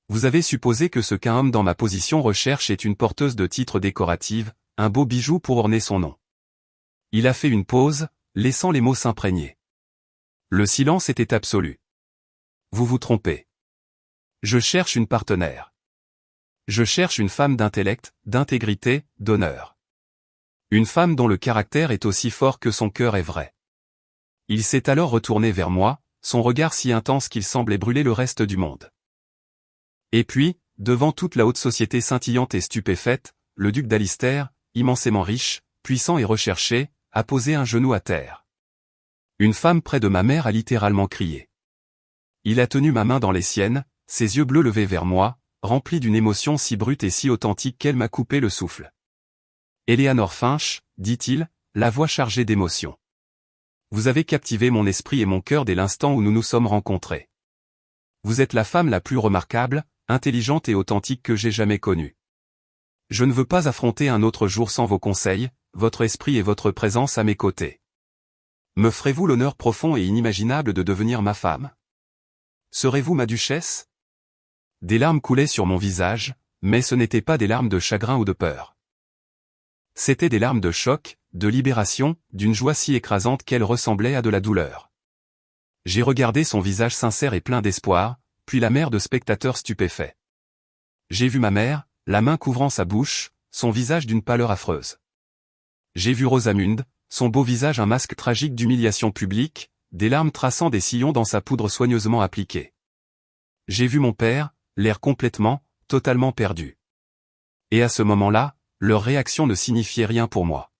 Vous avez supposé que ce qu'un homme dans ma position recherche est une porteuse de titres décorative, un beau bijou pour orner son nom. Il a fait une pause, laissant les mots s'imprégner. Le silence était absolu. Vous vous trompez. Je cherche une partenaire. Je cherche une femme d'intellect, d'intégrité, d'honneur. Une femme dont le caractère est aussi fort que son cœur est vrai. Il s'est alors retourné vers moi, son regard si intense qu'il semblait brûler le reste du monde. Et puis, devant toute la haute société scintillante et stupéfaite, le duc d'Alister, immensément riche, puissant et recherché, a posé un genou à terre. Une femme près de ma mère a littéralement crié. Il a tenu ma main dans les siennes, ses yeux bleus levés vers moi, remplis d'une émotion si brute et si authentique qu'elle m'a coupé le souffle. Éléanore Finch, dit-il, la voix chargée d'émotion. Vous avez captivé mon esprit et mon cœur dès l'instant où nous nous sommes rencontrés. Vous êtes la femme la plus remarquable, intelligente et authentique que j'ai jamais connue. Je ne veux pas affronter un autre jour sans vos conseils, votre esprit et votre présence à mes côtés. Me ferez-vous l'honneur profond et inimaginable de devenir ma femme? Serez-vous ma duchesse? Des larmes coulaient sur mon visage, mais ce n'étaient pas des larmes de chagrin ou de peur. C'étaient des larmes de choc, de libération, d'une joie si écrasante qu'elle ressemblait à de la douleur. J'ai regardé son visage sincère et plein d'espoir, puis la mer de spectateurs stupéfaits. J'ai vu ma mère, la main couvrant sa bouche, son visage d'une pâleur affreuse. J'ai vu Rosamund, son beau visage un masque tragique d'humiliation publique, des larmes traçant des sillons dans sa poudre soigneusement appliquée. J'ai vu mon père, l'air complètement, totalement perdu. Et à ce moment-là, leur réaction ne signifiait rien pour moi.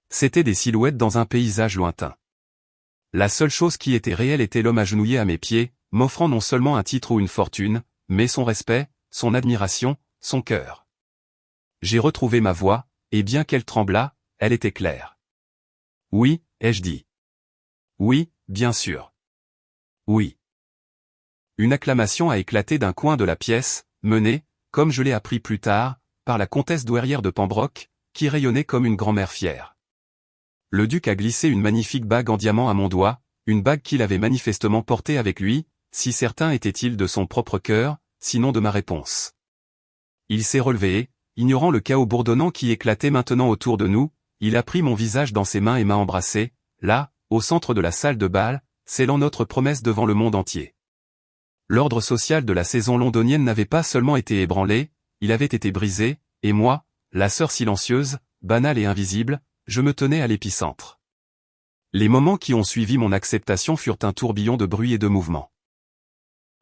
C'étaient des silhouettes dans un paysage lointain. La seule chose qui était réelle était l'homme agenouillé à mes pieds, m'offrant non seulement un titre ou une fortune, mais son respect, son admiration, son cœur. J'ai retrouvé ma voix, et bien qu'elle tremblât, elle était claire. Oui, ai-je dit. Oui, bien sûr. Oui. Une acclamation a éclaté d'un coin de la pièce, menée, comme je l'ai appris plus tard, par la comtesse douairière de Pembroke, qui rayonnait comme une grand-mère fière. Le duc a glissé une magnifique bague en diamant à mon doigt, une bague qu'il avait manifestement portée avec lui, si certain était-il de son propre cœur, sinon de ma réponse. Il s'est relevé, ignorant le chaos bourdonnant qui éclatait maintenant autour de nous, il a pris mon visage dans ses mains et m'a embrassé, là, au centre de la salle de bal, scellant notre promesse devant le monde entier. L'ordre social de la saison londonienne n'avait pas seulement été ébranlé, il avait été brisé, et moi, la sœur silencieuse, banale et invisible, je me tenais à l'épicentre. Les moments qui ont suivi mon acceptation furent un tourbillon de bruit et de mouvements.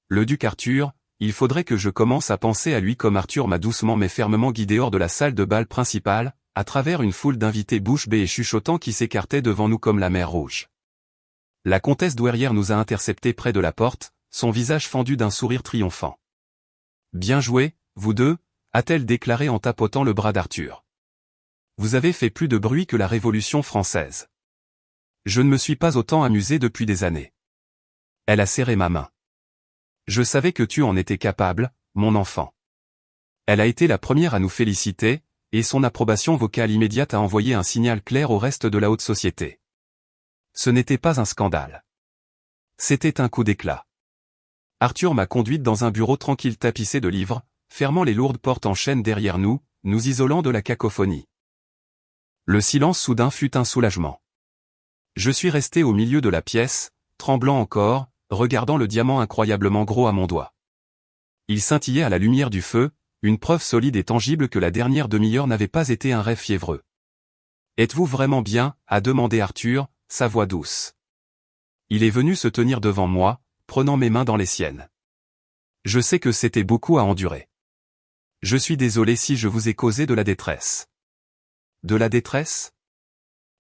Le duc Arthur, il faudrait que je commence à penser à lui comme Arthur m'a doucement mais fermement guidé hors de la salle de bal principale, à travers une foule d'invités bouche bée et chuchotants qui s'écartaient devant nous comme la mer Rouge. La comtesse douairière nous a interceptés près de la porte, son visage fendu d'un sourire triomphant. « Bien joué, vous deux », a-t-elle déclaré en tapotant le bras d'Arthur. « Vous avez fait plus de bruit que la Révolution française. Je ne me suis pas autant amusé depuis des années. » Elle a serré ma main. « Je savais que tu en étais capable, mon enfant. » Elle a été la première à nous féliciter, et son approbation vocale immédiate a envoyé un signal clair au reste de la haute société. Ce n'était pas un scandale. C'était un coup d'éclat. Arthur m'a conduite dans un bureau tranquille tapissé de livres, fermant les lourdes portes en chêne derrière nous, nous isolant de la cacophonie. Le silence soudain fut un soulagement. Je suis resté au milieu de la pièce, tremblant encore, regardant le diamant incroyablement gros à mon doigt. Il scintillait à la lumière du feu, une preuve solide et tangible que la dernière demi-heure n'avait pas été un rêve fiévreux. « Êtes-vous vraiment bien ?» a demandé Arthur, sa voix douce. Il est venu se tenir devant moi, prenant mes mains dans les siennes. Je sais que c'était beaucoup à endurer. Je suis désolé si je vous ai causé de la détresse. De la détresse ?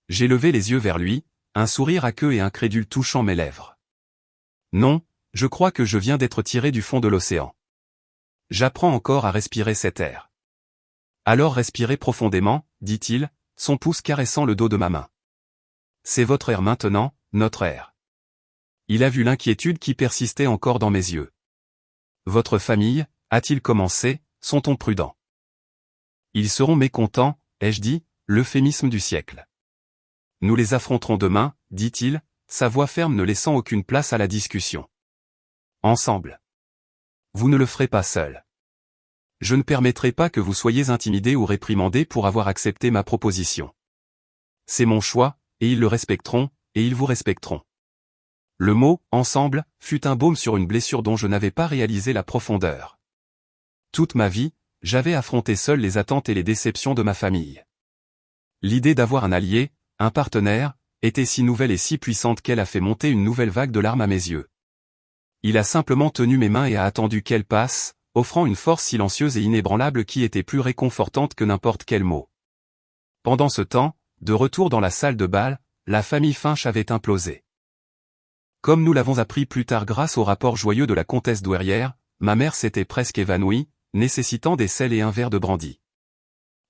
J'ai levé les yeux vers lui, un sourire aqueux et incrédule touchant mes lèvres. Non, je crois que je viens d'être tiré du fond de l'océan. J'apprends encore à respirer cet air. Alors respirez profondément, dit-il, son pouce caressant le dos de ma main. C'est votre air maintenant, notre air. Il a vu l'inquiétude qui persistait encore dans mes yeux. Votre famille, a-t-il commencé, sont-on prudents? Ils seront mécontents, ai-je dit, l'euphémisme du siècle. Nous les affronterons demain, dit-il, sa voix ferme ne laissant aucune place à la discussion. Ensemble. Vous ne le ferez pas seul. Je ne permettrai pas que vous soyez intimidés ou réprimandés pour avoir accepté ma proposition. C'est mon choix, et ils le respecteront, et ils vous respecteront. Le mot « ensemble » fut un baume sur une blessure dont je n'avais pas réalisé la profondeur. Toute ma vie, j'avais affronté seul les attentes et les déceptions de ma famille. L'idée d'avoir un allié, un partenaire, était si nouvelle et si puissante qu'elle a fait monter une nouvelle vague de larmes à mes yeux. Il a simplement tenu mes mains et a attendu qu'elles passent, offrant une force silencieuse et inébranlable qui était plus réconfortante que n'importe quel mot. Pendant ce temps, de retour dans la salle de bal, la famille Finch avait implosé. Comme nous l'avons appris plus tard grâce au rapport joyeux de la comtesse douairière, ma mère s'était presque évanouie, nécessitant des sels et un verre de brandy.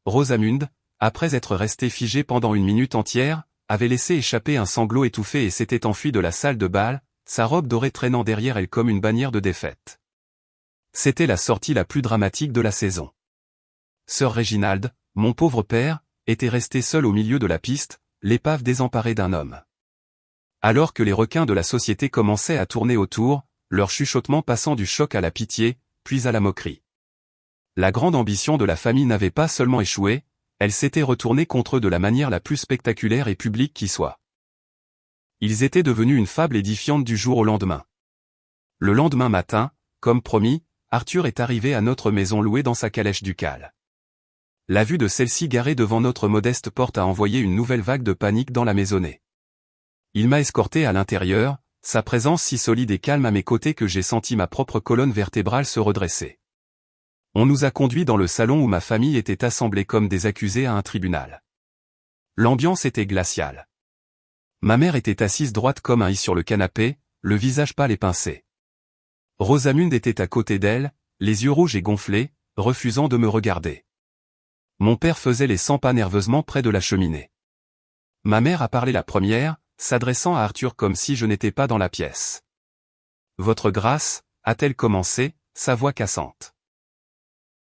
Rosamund, après être restée figée pendant une minute entière, avait laissé échapper un sanglot étouffé et s'était enfuie de la salle de bal, sa robe dorée traînant derrière elle comme une bannière de défaite. C'était la sortie la plus dramatique de la saison. Sœur Réginald, mon pauvre père, était resté seul au milieu de la piste, l'épave désemparée d'un homme. Alors que les requins de la société commençaient à tourner autour, leur chuchotement passant du choc à la pitié, puis à la moquerie. La grande ambition de la famille n'avait pas seulement échoué, elle s'était retournée contre eux de la manière la plus spectaculaire et publique qui soit. Ils étaient devenus une fable édifiante du jour au lendemain. Le lendemain matin, comme promis, Arthur est arrivé à notre maison louée dans sa calèche ducale. La vue de celle-ci garée devant notre modeste porte a envoyé une nouvelle vague de panique dans la maisonnée. Il m'a escorté à l'intérieur, sa présence si solide et calme à mes côtés que j'ai senti ma propre colonne vertébrale se redresser. On nous a conduits dans le salon où ma famille était assemblée comme des accusés à un tribunal. L'ambiance était glaciale. Ma mère était assise droite comme un i sur le canapé, le visage pâle et pincé. Rosamund était à côté d'elle, les yeux rouges et gonflés, refusant de me regarder. Mon père faisait les 100 pas nerveusement près de la cheminée. Ma mère a parlé la première, s'adressant à Arthur comme si je n'étais pas dans la pièce. « Votre grâce » a-t-elle commencé, sa voix cassante.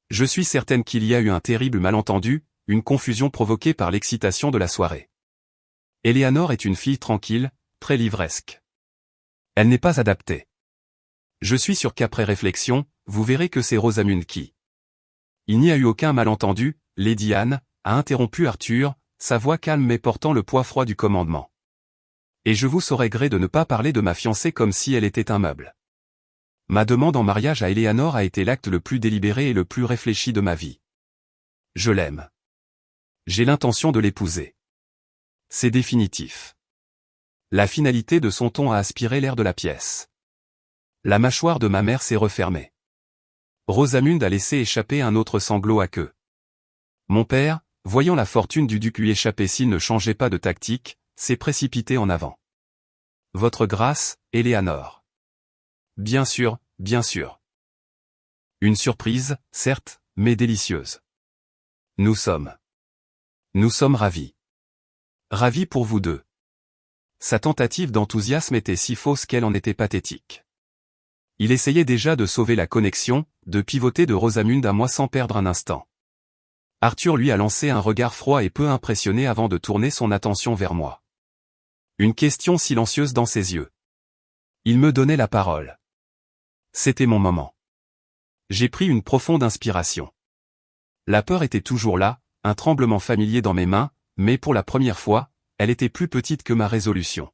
Je suis certaine qu'il y a eu un terrible malentendu, une confusion provoquée par l'excitation de la soirée. Éléanore est une fille tranquille, très livresque. Elle n'est pas adaptée. Je suis sûr qu'après réflexion, vous verrez que c'est Rosamund qui. Il n'y a eu aucun malentendu, Lady Anne, a interrompu Arthur, sa voix calme mais portant le poids froid du commandement. Et je vous saurais gré de ne pas parler de ma fiancée comme si elle était un meuble. Ma demande en mariage à Éléanore a été l'acte le plus délibéré et le plus réfléchi de ma vie. Je l'aime. J'ai l'intention de l'épouser. C'est définitif. La finalité de son ton a aspiré l'air de la pièce. La mâchoire de ma mère s'est refermée. Rosamund a laissé échapper un autre sanglot à queue. Mon père, voyant la fortune du duc lui échapper s'il ne changeait pas de tactique, s'est précipité en avant. Votre grâce, Éléanore. Bien sûr, bien sûr. Une surprise, certes, mais délicieuse. Nous sommes ravis. Ravis pour vous deux. Sa tentative d'enthousiasme était si fausse qu'elle en était pathétique. Il essayait déjà de sauver la connexion, de pivoter de Rosamund à moi sans perdre un instant. Arthur lui a lancé un regard froid et peu impressionné avant de tourner son attention vers moi. Une question silencieuse dans ses yeux. Il me donnait la parole. C'était mon moment. J'ai pris une profonde inspiration. La peur était toujours là, un tremblement familier dans mes mains, mais pour la première fois, elle était plus petite que ma résolution.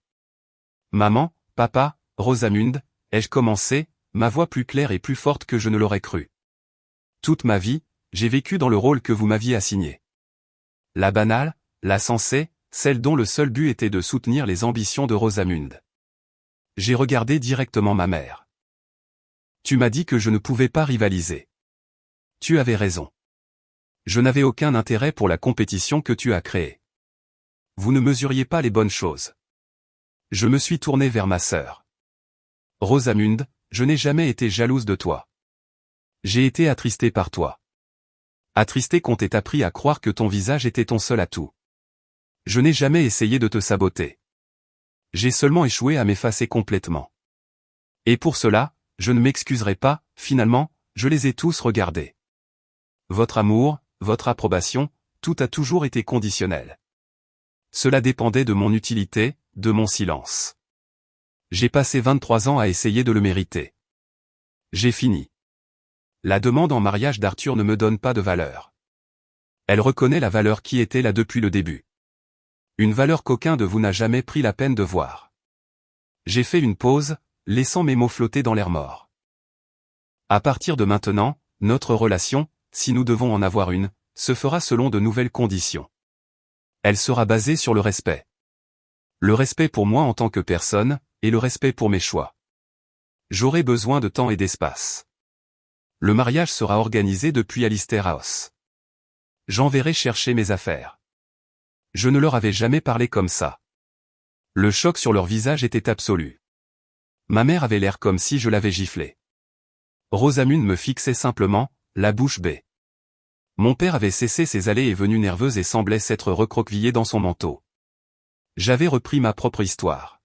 Maman, papa, Rosamund, ai-je commencé, ma voix plus claire et plus forte que je ne l'aurais cru. Toute ma vie, j'ai vécu dans le rôle que vous m'aviez assigné. La banale, la sensée, celle dont le seul but était de soutenir les ambitions de Rosamund. J'ai regardé directement ma mère. Tu m'as dit que je ne pouvais pas rivaliser. Tu avais raison. Je n'avais aucun intérêt pour la compétition que tu as créée. Vous ne mesuriez pas les bonnes choses. Je me suis tourné vers ma sœur. Rosamund, je n'ai jamais été jalouse de toi. J'ai été attristé par toi. Attristé qu'on t'ait appris à croire que ton visage était ton seul atout. Je n'ai jamais essayé de te saboter. J'ai seulement échoué à m'effacer complètement. Et pour cela, je ne m'excuserai pas, finalement, je les ai tous regardés. Votre amour, votre approbation, tout a toujours été conditionnel. Cela dépendait de mon utilité, de mon silence. J'ai passé 23 ans à essayer de le mériter. J'ai fini. La demande en mariage d'Arthur ne me donne pas de valeur. Elle reconnaît la valeur qui était là depuis le début. Une valeur qu'aucun de vous n'a jamais pris la peine de voir. J'ai fait une pause, laissant mes mots flotter dans l'air mort. À partir de maintenant, notre relation, si nous devons en avoir une, se fera selon de nouvelles conditions. Elle sera basée sur le respect. Le respect pour moi en tant que personne, et le respect pour mes choix. J'aurai besoin de temps et d'espace. Le mariage sera organisé depuis Alistair House. J'enverrai chercher mes affaires. Je ne leur avais jamais parlé comme ça. Le choc sur leur visage était absolu. Ma mère avait l'air comme si je l'avais giflée. Rosamund me fixait simplement, la bouche bée. Mon père avait cessé ses allées et venues nerveuses et semblait s'être recroquevillé dans son manteau. J'avais repris ma propre histoire.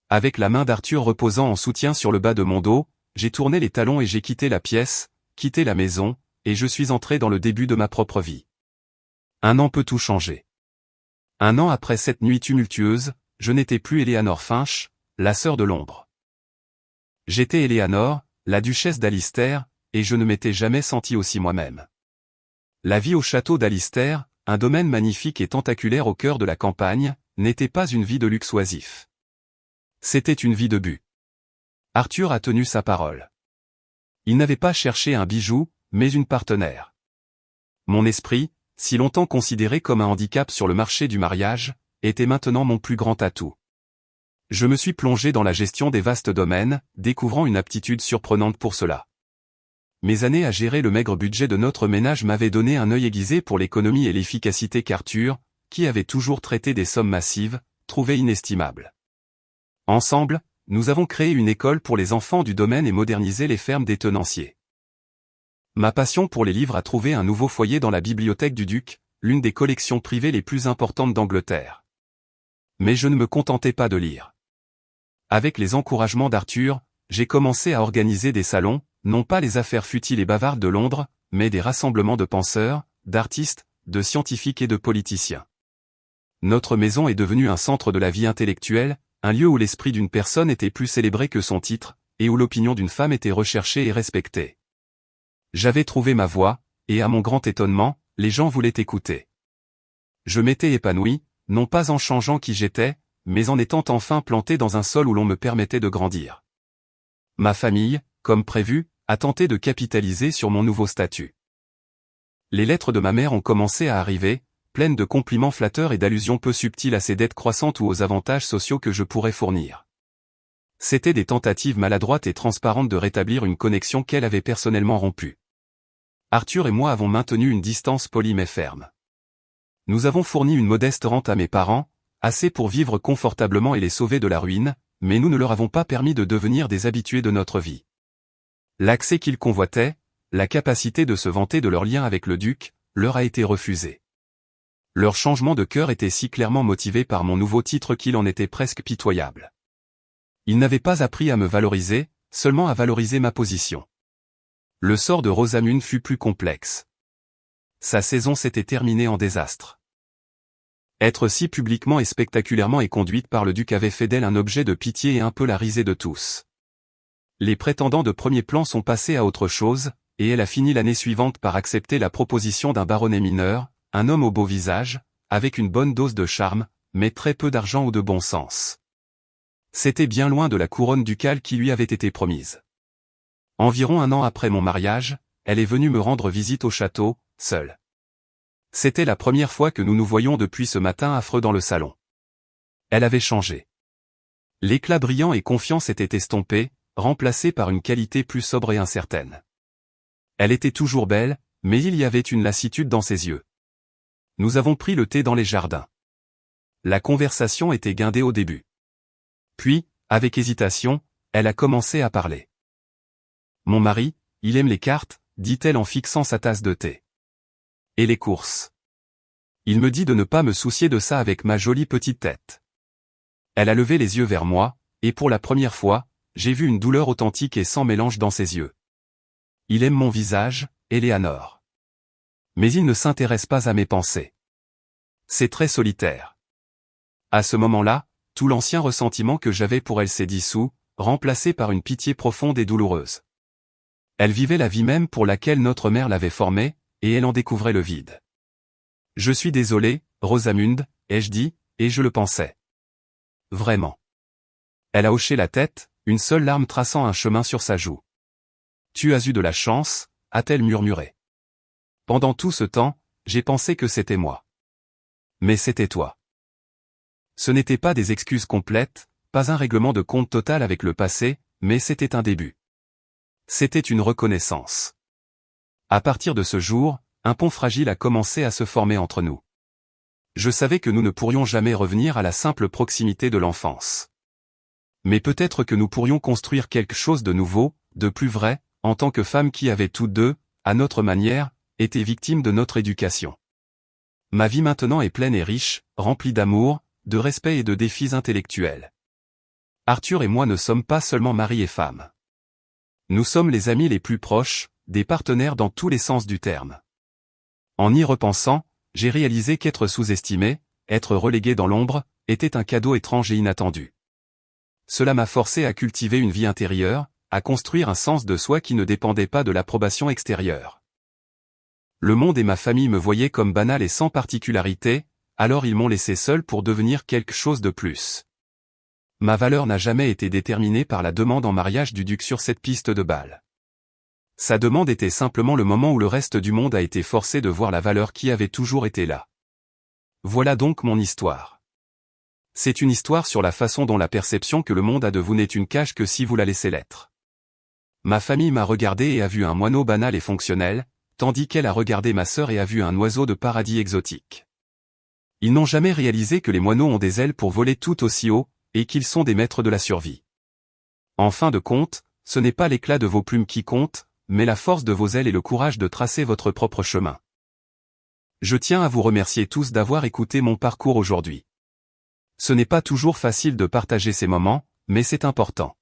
Avec la main d'Arthur reposant en soutien sur le bas de mon dos, j'ai tourné les talons et j'ai quitté la pièce, quitté la maison, et je suis entré dans le début de ma propre vie. Un an peut tout changer. Un an après cette nuit tumultueuse, je n'étais plus Éléanore Finch, la sœur de l'ombre. J'étais Éléanore, la duchesse d'Alistair, et je ne m'étais jamais senti aussi moi-même. La vie au château d'Alistair, un domaine magnifique et tentaculaire au cœur de la campagne, n'était pas une vie de luxe oisif. C'était une vie de but. Arthur a tenu sa parole. Il n'avait pas cherché un bijou, mais une partenaire. Mon esprit, si longtemps considéré comme un handicap sur le marché du mariage, était maintenant mon plus grand atout. Je me suis plongé dans la gestion des vastes domaines, découvrant une aptitude surprenante pour cela. Mes années à gérer le maigre budget de notre ménage m'avaient donné un œil aiguisé pour l'économie et l'efficacité qu'Arthur, qui avait toujours traité des sommes massives, trouvait inestimables. Ensemble, nous avons créé une école pour les enfants du domaine et modernisé les fermes des tenanciers. Ma passion pour les livres a trouvé un nouveau foyer dans la bibliothèque du duc, l'une des collections privées les plus importantes d'Angleterre. Mais je ne me contentais pas de lire. Avec les encouragements d'Arthur, j'ai commencé à organiser des salons, non pas les affaires futiles et bavardes de Londres, mais des rassemblements de penseurs, d'artistes, de scientifiques et de politiciens. Notre maison est devenue un centre de la vie intellectuelle, un lieu où l'esprit d'une personne était plus célébré que son titre, et où l'opinion d'une femme était recherchée et respectée. J'avais trouvé ma voie, et à mon grand étonnement, les gens voulaient écouter. Je m'étais épanoui, non pas en changeant qui j'étais, mais en étant enfin planté dans un sol où l'on me permettait de grandir. Ma famille, comme prévu, a tenté de capitaliser sur mon nouveau statut. Les lettres de ma mère ont commencé à arriver, pleine de compliments flatteurs et d'allusions peu subtiles à ses dettes croissantes ou aux avantages sociaux que je pourrais fournir. C'étaient des tentatives maladroites et transparentes de rétablir une connexion qu'elle avait personnellement rompue. Arthur et moi avons maintenu une distance polie mais ferme. Nous avons fourni une modeste rente à mes parents, assez pour vivre confortablement et les sauver de la ruine, mais nous ne leur avons pas permis de devenir des habitués de notre vie. L'accès qu'ils convoitaient, la capacité de se vanter de leur lien avec le duc, leur a été refusé. Leur changement de cœur était si clairement motivé par mon nouveau titre qu'il en était presque pitoyable. Ils n'avaient pas appris à me valoriser, seulement à valoriser ma position. Le sort de Rosamund fut plus complexe. Sa saison s'était terminée en désastre. Être si publiquement et spectaculairement et conduite par le duc avait fait d'elle un objet de pitié et un peu la risée de tous. Les prétendants de premier plan sont passés à autre chose, et elle a fini l'année suivante par accepter la proposition d'un baronnet mineur, un homme au beau visage, avec une bonne dose de charme, mais très peu d'argent ou de bon sens. C'était bien loin de la couronne ducale qui lui avait été promise. Environ un an après mon mariage, elle est venue me rendre visite au château, seule. C'était la première fois que nous nous voyions depuis ce matin affreux dans le salon. Elle avait changé. L'éclat brillant et confiant s'était estompé, remplacé par une qualité plus sobre et incertaine. Elle était toujours belle, mais il y avait une lassitude dans ses yeux. Nous avons pris le thé dans les jardins. La conversation était guindée au début. Puis, avec hésitation, elle a commencé à parler. Mon mari, il aime les cartes, dit-elle en fixant sa tasse de thé. Et les courses. Il me dit de ne pas me soucier de ça avec ma jolie petite tête. Elle a levé les yeux vers moi, et pour la première fois, j'ai vu une douleur authentique et sans mélange dans ses yeux. Il aime mon visage, Éléanore. Mais il ne s'intéresse pas à mes pensées. C'est très solitaire. À ce moment-là, tout l'ancien ressentiment que j'avais pour elle s'est dissous, remplacé par une pitié profonde et douloureuse. Elle vivait la vie même pour laquelle notre mère l'avait formée, et elle en découvrait le vide. Je suis désolé, Rosamund, ai-je dit, et je le pensais. Vraiment. Elle a hoché la tête, une seule larme traçant un chemin sur sa joue. Tu as eu de la chance, a-t-elle murmuré. Pendant tout ce temps, j'ai pensé que c'était moi. Mais c'était toi. Ce n'était pas des excuses complètes, pas un règlement de compte total avec le passé, mais c'était un début. C'était une reconnaissance. À partir de ce jour, un pont fragile a commencé à se former entre nous. Je savais que nous ne pourrions jamais revenir à la simple proximité de l'enfance. Mais peut-être que nous pourrions construire quelque chose de nouveau, de plus vrai, en tant que femmes qui avaient toutes deux, à notre manière, été victimes de notre éducation. Ma vie maintenant est pleine et riche, remplie d'amour, de respect et de défis intellectuels. Arthur et moi ne sommes pas seulement mari et femme. Nous sommes les amis les plus proches, des partenaires dans tous les sens du terme. En y repensant, j'ai réalisé qu'être sous-estimé, être relégué dans l'ombre, était un cadeau étrange et inattendu. Cela m'a forcé à cultiver une vie intérieure, à construire un sens de soi qui ne dépendait pas de l'approbation extérieure. Le monde et ma famille me voyaient comme banal et sans particularité, alors ils m'ont laissé seul pour devenir quelque chose de plus. Ma valeur n'a jamais été déterminée par la demande en mariage du duc sur cette piste de bal. Sa demande était simplement le moment où le reste du monde a été forcé de voir la valeur qui avait toujours été là. Voilà donc mon histoire. C'est une histoire sur la façon dont la perception que le monde a de vous n'est une cage que si vous la laissez l'être. Ma famille m'a regardé et a vu un moineau banal et fonctionnel, tandis qu'elle a regardé ma sœur et a vu un oiseau de paradis exotique. Ils n'ont jamais réalisé que les moineaux ont des ailes pour voler tout aussi haut, et qu'ils sont des maîtres de la survie. En fin de compte, ce n'est pas l'éclat de vos plumes qui compte, mais la force de vos ailes et le courage de tracer votre propre chemin. Je tiens à vous remercier tous d'avoir écouté mon parcours aujourd'hui. Ce n'est pas toujours facile de partager ces moments, mais c'est important.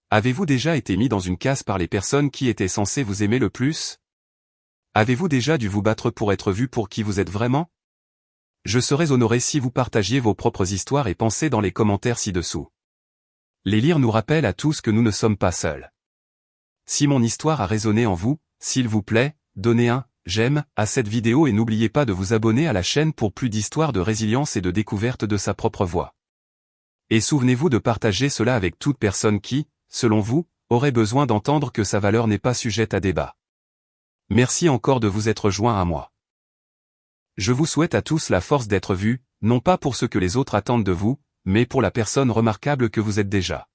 Avez-vous déjà été mis dans une case par les personnes qui étaient censées vous aimer le plus? Avez-vous déjà dû vous battre pour être vu pour qui vous êtes vraiment? Je serais honoré si vous partagiez vos propres histoires et pensées dans les commentaires ci-dessous. Les lire nous rappellent à tous que nous ne sommes pas seuls. Si mon histoire a résonné en vous, s'il vous plaît, donnez un « j'aime » à cette vidéo et n'oubliez pas de vous abonner à la chaîne pour plus d'histoires de résilience et de découverte de sa propre voix. Et souvenez-vous de partager cela avec toute personne qui, selon vous, aurait besoin d'entendre que sa valeur n'est pas sujette à débat. Merci encore de vous être joint à moi. Je vous souhaite à tous la force d'être vus, non pas pour ce que les autres attendent de vous, mais pour la personne remarquable que vous êtes déjà.